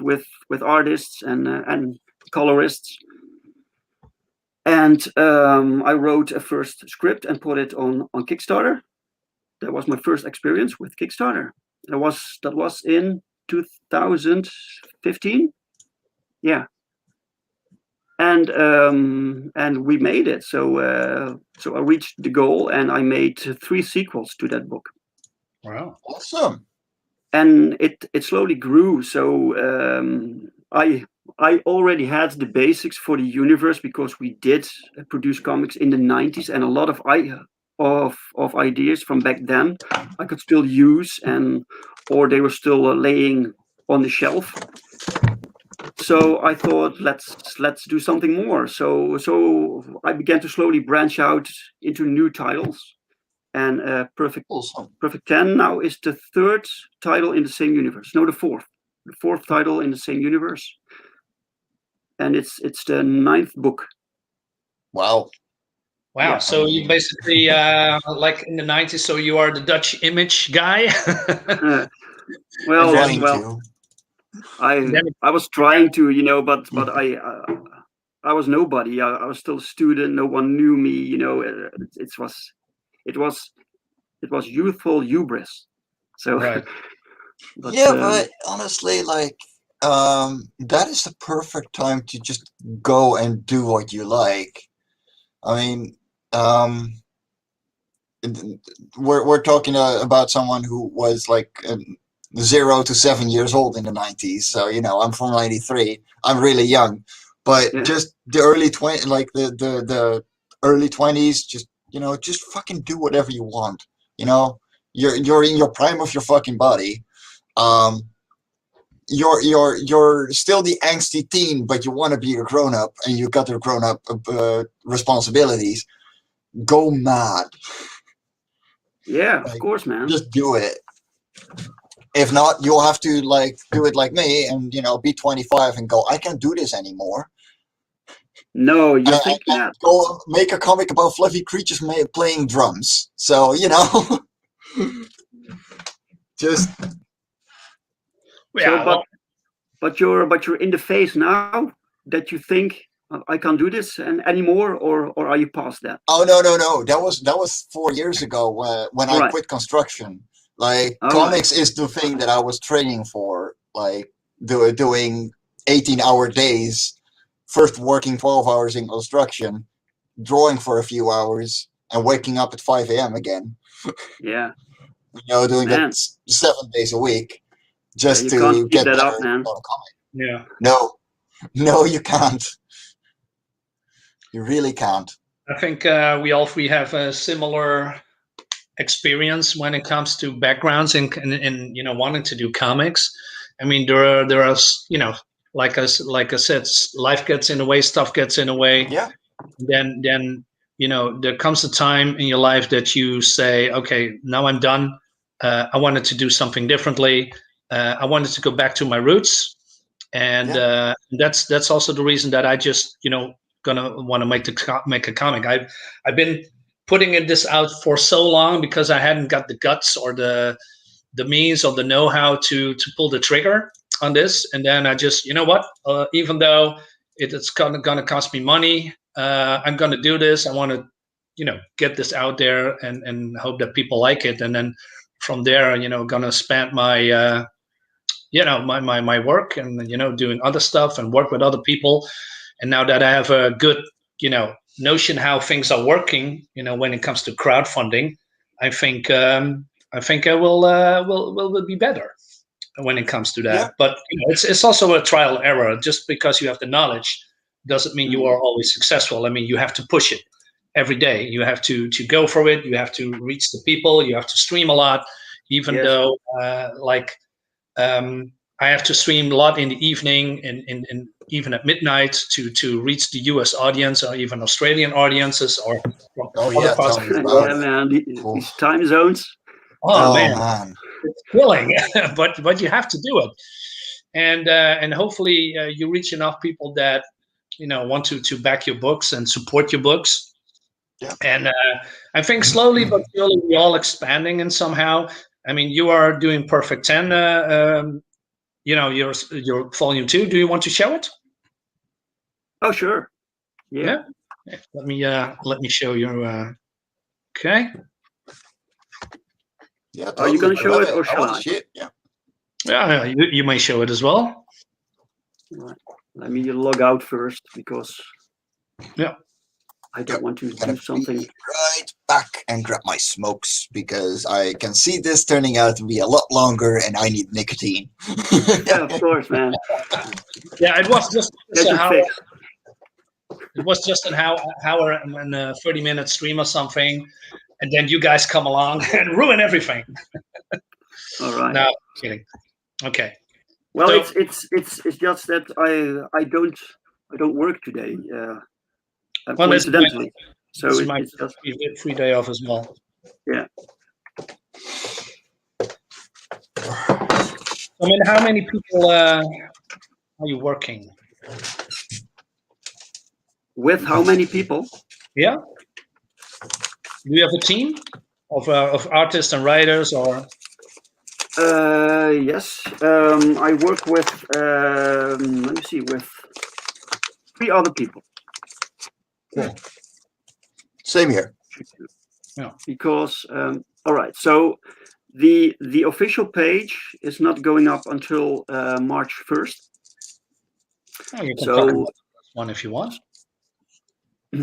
C: artists and colorists. And I wrote a first script and put it on Kickstarter. That was my first experience with Kickstarter. That was in 2015. Yeah. And we made it. So I reached the goal, and I made 3 sequels to that book.
A: Wow,
B: awesome!
C: And it slowly grew. So I already had the basics for the universe, because we did produce comics in the 90s, and a lot of ideas from back then I could still use, or they were still laying on the shelf. So I thought, let's do something more. So I began to slowly branch out into new titles, and Perfect 10 now is the 3rd title in the same universe. No, the 4th title in the same universe, and it's the 9th book.
B: Wow.
A: Yeah. So you basically like in the 90s. So you are the Dutch image guy.
C: I was trying to, but I was nobody. I was still a student. No one knew me. It was youthful hubris. So,
A: right.
B: But honestly, like that is the perfect time to just go and do what you like. I mean, we're talking about someone who was like 0 to 7 years old in the 90s. So, I'm from 93. I'm really young, but just the early the early 20s, just fucking do whatever you want. You're in your prime of your fucking body. You're still the angsty teen, but you want to be a grown up, and you got your grown up responsibilities. Go mad.
C: Yeah, of course, man.
B: Just do it. If not, you'll have to do it like me, and be 25 and go, I can't do this anymore.
C: No, you think that.
B: Go make a comic about fluffy creatures playing drums. So just.
C: Yeah. So, but you're in the phase now that you think, I can't do this anymore, or are you past that?
B: Oh no! That was 4 years ago when I quit construction. Comics is the thing that I was training for, doing 18-hour days, first working 12 hours in construction, drawing for a few hours, and waking up at 5 a.m. again.
C: Yeah.
B: Doing that 7 days a week, just to get better on a comic.
A: Yeah.
B: No, you can't. You really can't.
A: I think we all three have a similar experience when it comes to backgrounds and wanting to do comics. I mean, there are like I said, life gets in the way, stuff gets in the way.
B: Yeah.
A: Then there comes a time in your life that you say, okay, now I'm done. I wanted to do something differently. I wanted to go back to my roots, and that's also the reason that I just gonna want to make a comic. I've been putting this out for so long because I hadn't got the guts or the means or the know-how to pull the trigger on this, and then I just even though it's gonna cost me money, I'm gonna do this. I want to get this out there and hope that people like it, and then from there gonna spend my my work and doing other stuff and work with other people. And now that I have a good notion how things are working when it comes to crowdfunding, I think I will be better when it comes to that.
B: Yeah.
A: But it's also a trial error. Just because you have the knowledge doesn't mean you are always successful. I mean, you have to push it every day. You have to go for it. You have to reach the people. You have to stream a lot, even though I have to stream a lot in the evening and even at midnight to reach the US audience or even Australian audiences or from other parts of the world.
C: Yeah, man, these time zones.
A: Oh man. It's killing, but you have to do it, and hopefully you reach enough people that want to back your books and support your books.
B: Yeah.
A: And I think slowly but surely we're all expanding, and somehow, I mean, you are doing Perfect 10. Your volume 2. Do you want to show it?
C: Oh, sure. Yeah.
A: Let me show you. Okay.
B: Yeah.
C: Are you going to show it or shall I?
B: Yeah.
A: Yeah, you may show it as well.
C: Right. Let me log out first because I don't want to do something.
B: Right back and grab my smokes because I can see this turning out to be a lot longer and I need nicotine.
C: Yeah, of course, man.
A: Yeah, it was just an hour.
C: Fix.
A: It was just an hour and a 30-minute stream or something, and then you guys come along and ruin everything.
C: All right.
A: No, kidding. Okay.
C: Well, it's just that I don't work today. Coincidentally, so it's just
A: free day off as well.
C: Yeah.
A: I mean, how many people are you working
C: with? How many people?
A: Yeah. Do you have a team of artists and writers or?
C: Yes. I work with let me see, with 3 other people.
A: Cool.
B: Same here.
C: Yeah. Because all right, so the official page is not going up until March 1st.
A: Oh, you can talk about this one if you want.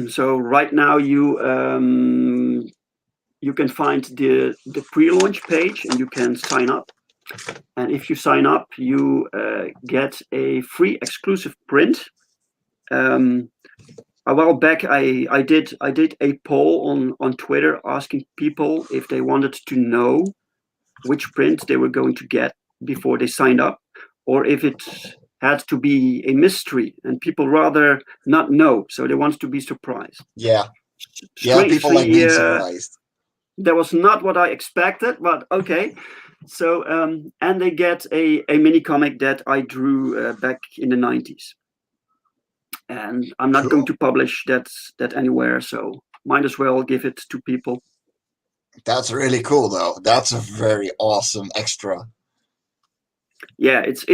C: So right now you can find the pre-launch page and you can sign up. And if you sign up, you get a free exclusive print. A while back, I did a poll on Twitter asking people if they wanted to know which print they were going to get before they signed up, or if it had to be a mystery, and people rather not know, so they want to be surprised.
B: Yeah, people like being surprised.
C: That was not what I expected, but okay. So and they get a mini comic that I drew back in the 90s. And I'm not going to publish that anywhere, so might as well give it to people.
B: That's really cool, though. That's a very awesome extra.
C: Yeah, it's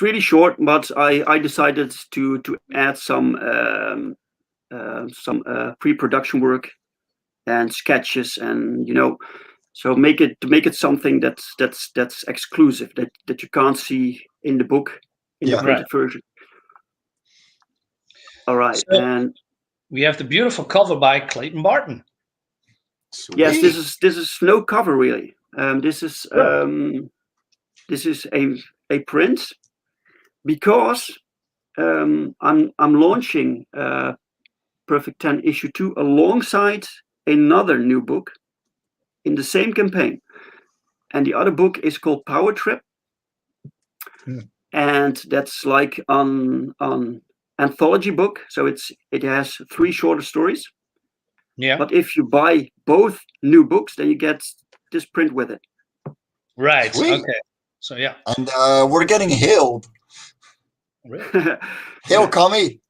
C: really short, but I decided to add some pre-production work and sketches, and so make it something that's exclusive that you can't see in the book in the printed version. All right,
A: so
C: and
A: we have the beautiful cover by Clayton Barton.
C: Sweet. Yes, this is no cover really. This is a print because I'm launching Perfect 10 issue 2 alongside another new book in the same campaign. And the other book is called Power Trip. And that's like an anthology book. So it has 3 shorter stories.
A: Yeah.
C: But if you buy both new books, then you get this print with it.
A: Right.
B: Sweet.
A: Okay. So yeah.
B: And we're getting hailed.
A: Really?
B: Hail, Commie.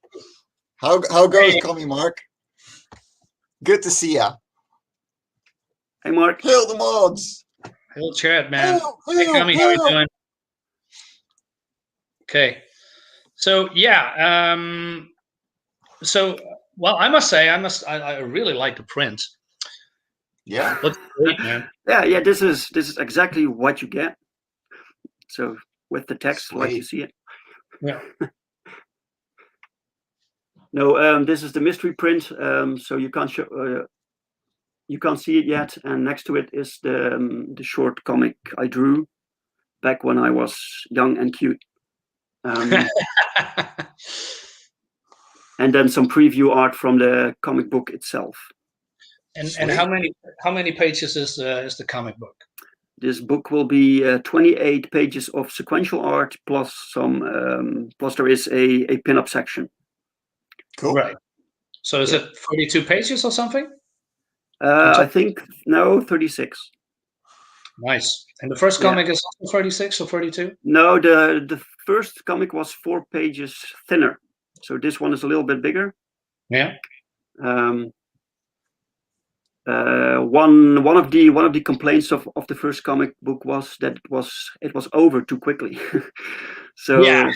B: How goes,
A: Hey.
B: Commie Mark? Good to see ya.
C: Hey, Mark.
B: Hail the mods.
A: Hail Chad, man.
B: Hail,
A: Hey, Tommy, how you doing? Okay. So yeah. So well, I must say, I really like the print.
B: Yeah.
A: Looks great, man.
C: Yeah. This is exactly what you get. So with the text,
B: Sweet.
C: like you see it.
A: Yeah.
C: No, this is the mystery print. So you can't show. You can't see it yet, and next to it is the short comic I drew back when I was young and cute. And then some preview art from the comic book itself.
A: And how many pages is the comic book?
C: This book will be 28 pages of sequential art plus some plus there is a pinup section.
B: Cool.
A: Right. So is it 42 pages or something?
C: I think no, 36.
A: Nice. And the first comic is also 36 or 32?
C: No, the first comic was 4 pages thinner. So this one is a little bit bigger.
A: Yeah.
C: One of the complaints of the first comic book was that it was over too quickly. So
A: yeah.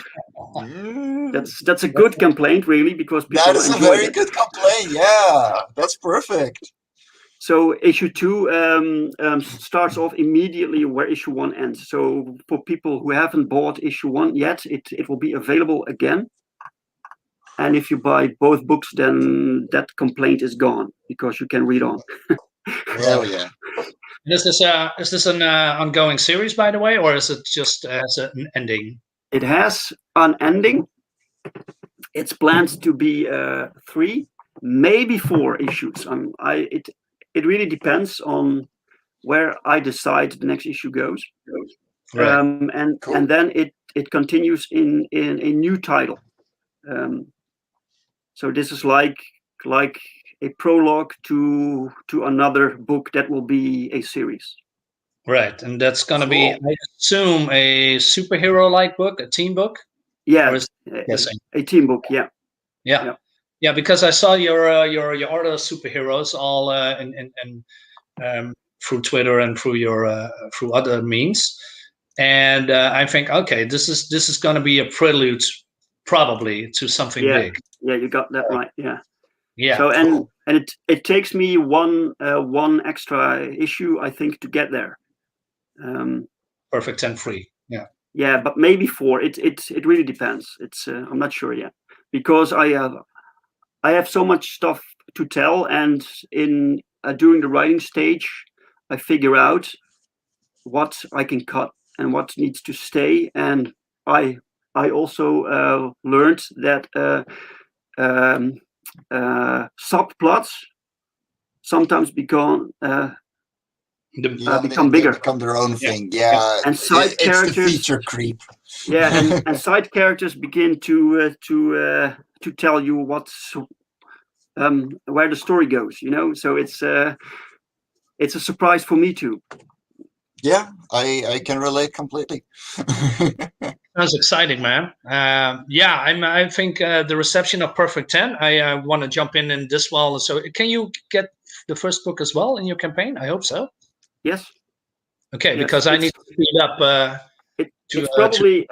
C: that's a good complaint, really, because people
B: That is a
C: enjoyed
B: very
C: it.
B: good complaint. Yeah, that's perfect.
C: So issue 2 starts off immediately where issue 1 ends. So for people who haven't bought issue 1 yet, it will be available again. And if you buy both books, then that complaint is gone because you can read on.
B: Hell yeah.
A: Is this an ongoing series, by the way, or is it just has an ending?
C: It has an ending. It's planned to be 3, maybe 4 issues. It really depends on where I decide the next issue goes.
A: Right.
C: And then it continues in a new title. So this is like a prologue to another book that will be a series.
A: Right, and that's going to be, I assume, a superhero-like book, a team book.
C: Yeah,
A: a
C: team book. Yeah.
A: Because I saw your other superheroes all through Twitter and through other means, and I think, okay, this is going to be a prelude, probably, to something big.
C: Yeah, you got that right. Yeah.
A: Yeah.
C: So and it takes me one extra issue, I think, to get there.
A: Perfect 10 free. Yeah.
C: Yeah, but maybe 4. It really depends. It's I'm not sure yet because I have so much stuff to tell, and in during the writing stage, I figure out what I can cut and what needs to stay, and I also learned that subplots sometimes become bigger,
B: become their own thing. Yeah,
C: and side characters.
B: It's the feature creep.
C: Yeah, and side characters begin to tell you what's where the story goes. So it's a surprise for me too.
B: Yeah, I can relate completely.
A: That's exciting, man. I think the reception of Perfect 10. I want to jump in this well. So can you get the first book as well in your campaign? I hope so.
C: Yes.
A: Okay, yes, because I need to speed up.
C: It's probably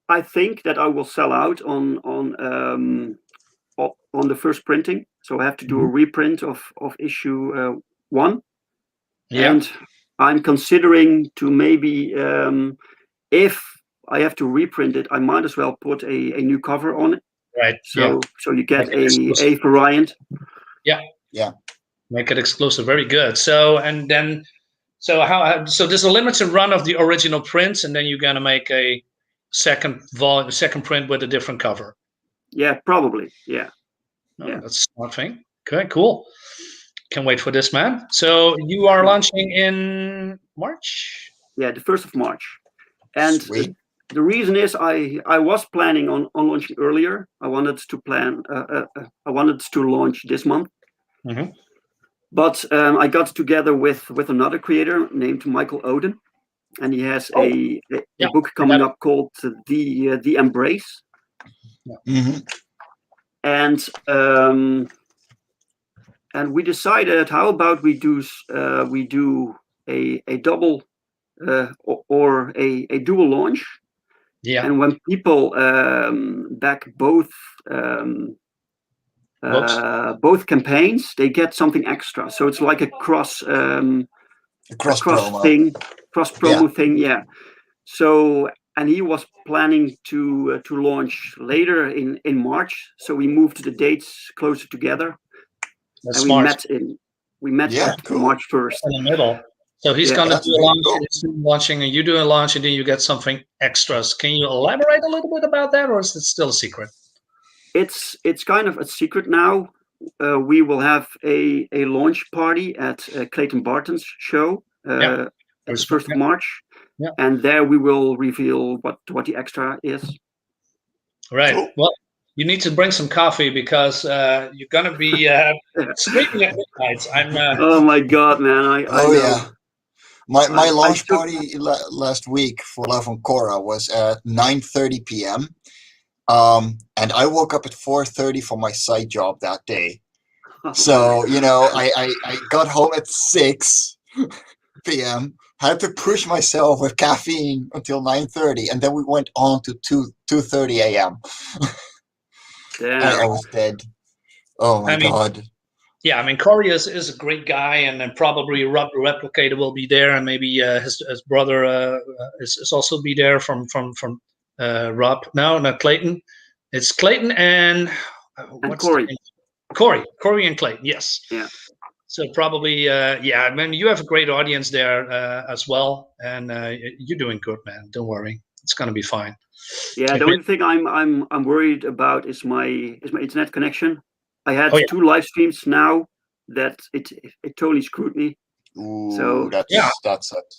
C: I think that I will sell out on the first printing, so I have to do a reprint of issue 1.
A: Yeah.
C: And I'm considering to maybe if I have to reprint it, I might as well put a new cover on it.
A: Right.
C: So you get a variant.
A: Yeah.
B: Yeah.
A: Make it exclusive. Very good. So there's a limited run of the original prints, and then you're gonna make a second print with a different cover.
C: Yeah, probably. Yeah. Yeah.
A: That's a smart thing. Okay, cool. Can't wait for this, man. So you are launching in March?
C: Yeah, the 1st of March. And
B: Sweet.
C: the reason is I was planning on launching earlier. I wanted to launch this month.
A: Mm-hmm.
C: But I got together with another creator named Michael Oden, and he has a book coming up called The Embrace.
B: Mm-hmm.
C: And we decided, how about we do a double or a dual launch.
A: Yeah.
C: And when people back both campaigns, they get something extra. So it's like a cross
B: promo
C: thing. Yeah. So, and he was planning to launch later in March. So we moved the dates closer together.
A: That's
C: and
A: smart.
C: we met at
B: cool.
C: March 1st.
A: In the middle. So he's going to do a launch, launching, and you do a launch, and then you get something extras. Can you elaborate a little bit about that, or is it still a secret?
C: It's kind of a secret now. We will have a launch party at Clayton Barton's show at the 1st of March.
A: Yeah.
C: And there we will reveal what the extra is.
A: Right. Cool. Well, you need to bring some coffee because you're going to be streaming at midnight.
C: Oh my God, man! I know.
B: Yeah. My launch party last week for Love on Cora was at 9:30 p.m. And I woke up at 4:30 for my side job that day. So, I got home at 6 p.m. Had to push myself with caffeine until 9:30, and then we went on to 2:30 a.m. And I was dead. Oh my God.
A: Yeah, I mean, Corey is a great guy, and then probably Rob the Replicator will be there, and maybe his brother is also be there from Rob. No, not Clayton. It's Clayton and
C: Corey.
A: Corey and Clayton. Yes.
C: Yeah.
A: So probably, I mean, you have a great audience there as well, and you're doing good, man. Don't worry, it's gonna be fine.
C: Yeah, the only thing I'm worried about is my internet connection. I had 2 live streams now that it totally screwed me.
B: Ooh,
C: so
B: that's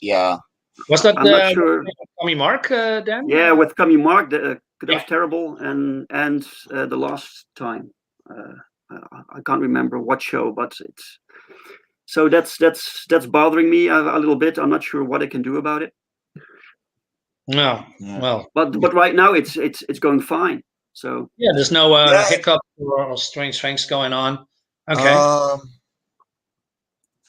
B: yeah.
A: Was that
C: I'm not sure.
A: Cummy Mark, Dan?
C: Yeah, with Cummy Mark, that was terrible, and the last time I can't remember what show, but it's so that's bothering me a little bit. I'm not sure what I can do about it.
A: No, well,
C: but right now it's going fine. So
A: yeah, there's no hiccup or strange things going on. Okay.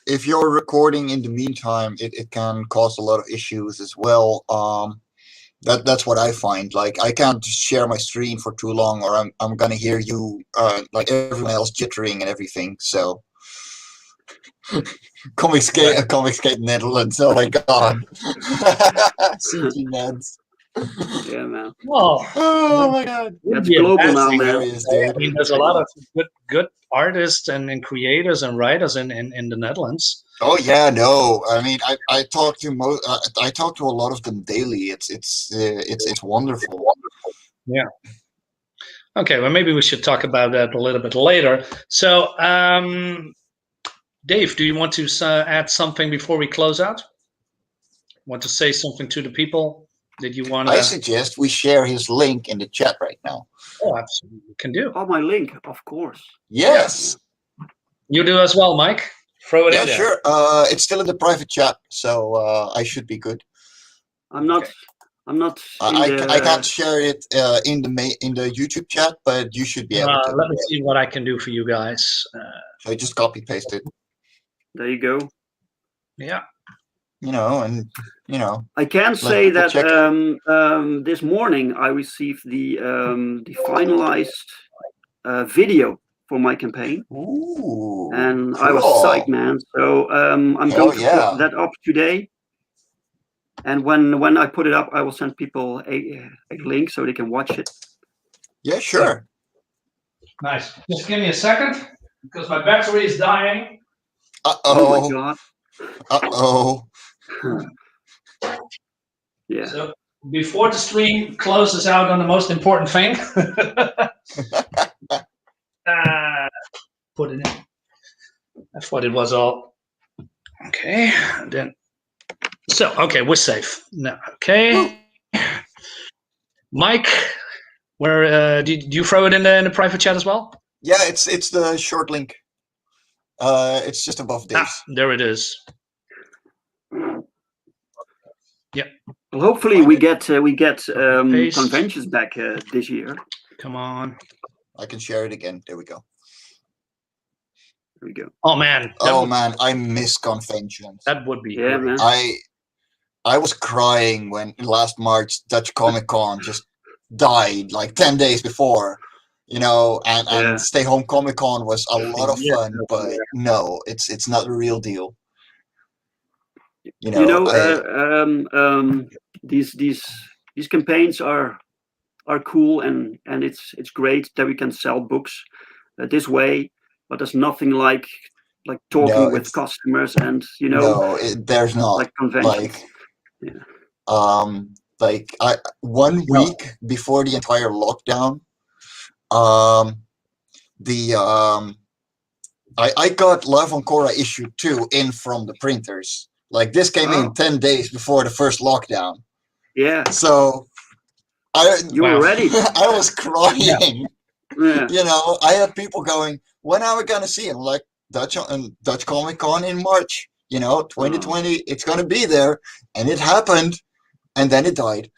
B: If you're recording in the meantime, it can cause a lot of issues as well. That's what I find. Like, I can't share my stream for too long, or I'm gonna hear you like everyone else jittering and everything. So Comic Skate Netherlands. Oh my God. CG Neds.
C: Yeah, man.
B: Oh my God.
C: That's global now, man.
A: I mean, there's a lot of good artists and creators and writers in the Netherlands.
B: Oh yeah, no. I mean, I talk to I talk to a lot of them daily. It's wonderful.
A: Yeah. Okay, well, maybe we should talk about that a little bit later. So, Dave, do you want to add something before we close out? Want to say something to the people? Did you want to?
B: I suggest we share his link in the chat right now.
A: Oh, absolutely, can do.
C: Oh, my link, of course.
B: Yes.
A: You do as well, Mike. Throw it in there.
B: Yeah, sure. It's still in the private chat, so I should be good.
C: I'm not.
A: Okay.
C: I'm not.
B: I can't share it in the YouTube chat, but you should be able to.
A: Let me see what I can do for you guys.
B: So I just copy paste it.
C: There you go.
A: Yeah.
C: I can say that this morning I received the finalized video for my campaign.
B: Ooh,
C: and
B: cool.
C: I was psyched, man. So I'm going to put that up today. And when I put it up, I will send people a link so they can watch it.
B: Yeah, sure.
A: Nice. Just give me a second because my battery is dying.
C: Oh my God.
B: Uh-oh.
C: Yeah.
A: So before the stream closes out on the most important thing. Put it in. I thought it was all okay. Then so okay, we're safe now. Okay, Mike, where did you throw it in the private chat as well?
B: Yeah, it's the short link. It's just above Dave's.
A: There it is. Yep.
C: Well, hopefully we get
A: Paste.
C: conventions back this year.
A: Come on.
B: I can share it again. There we go.
C: There we go.
A: Oh man.
B: Man, I miss conventions.
A: That would be
C: Yeah,
A: great.
C: man.
B: I was crying when last March Dutch Comic Con just died like 10 days before, and Stay Home Comic Con was a lot of fun, but no, it's not the real deal.
C: These campaigns are cool, and it's great that we can sell books this way, but there's nothing like talking with customers and
B: there's not
C: like conventions.
B: One week before the entire lockdown, I got Live on Cora issue 2 in from the printers. Like this came in 10 days before the first lockdown.
C: Yeah.
B: So
C: you were ready.
B: I was crying.
C: Yeah.
B: I had people going, when are we gonna see him? Like Dutch Comic Con in March. 2020, it's gonna be there, and it happened, and then it died.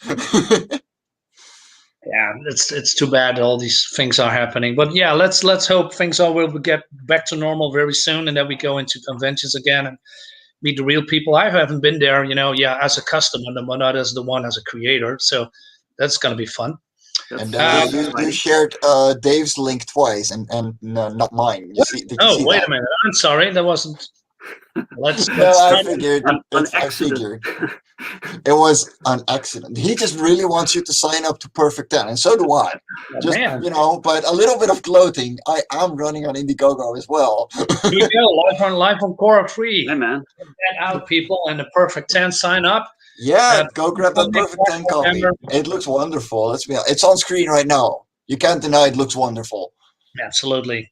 A: Yeah, it's too bad all these things are happening. But yeah, let's hope things will get back to normal very soon, and then we go into conventions again and meet the real people. I haven't been there, as a customer, but not as the one as a creator. So that's gonna be fun.
B: And you shared Dave's link twice, and no, not mine. Did you see
A: wait
B: that?
A: a minute. I'm sorry, that wasn't.
B: I figured. I figured it was an accident. He just really wants you to sign up to Perfect 10, and so do I. But a little bit of gloating. I am running on Indiegogo as well.
A: Here you go, live on Cora free.
C: Hey man,
A: get out, people, and the Perfect 10 sign up.
B: Yeah, go grab that Perfect 10 copy. It looks wonderful. It's on screen right now. You can't deny it looks wonderful.
A: Absolutely.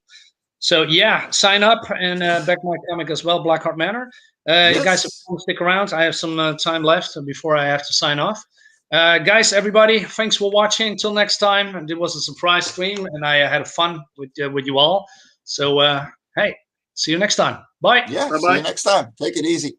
A: So yeah, sign up and back my comic as well, Blackheart Manor. You guys stick around. I have some time left before I have to sign off. Guys, everybody, thanks for watching. Until next time. It was a surprise stream, and I had fun with you all. So hey, see you next time. Bye.
B: Yeah, see you next time. Take it easy.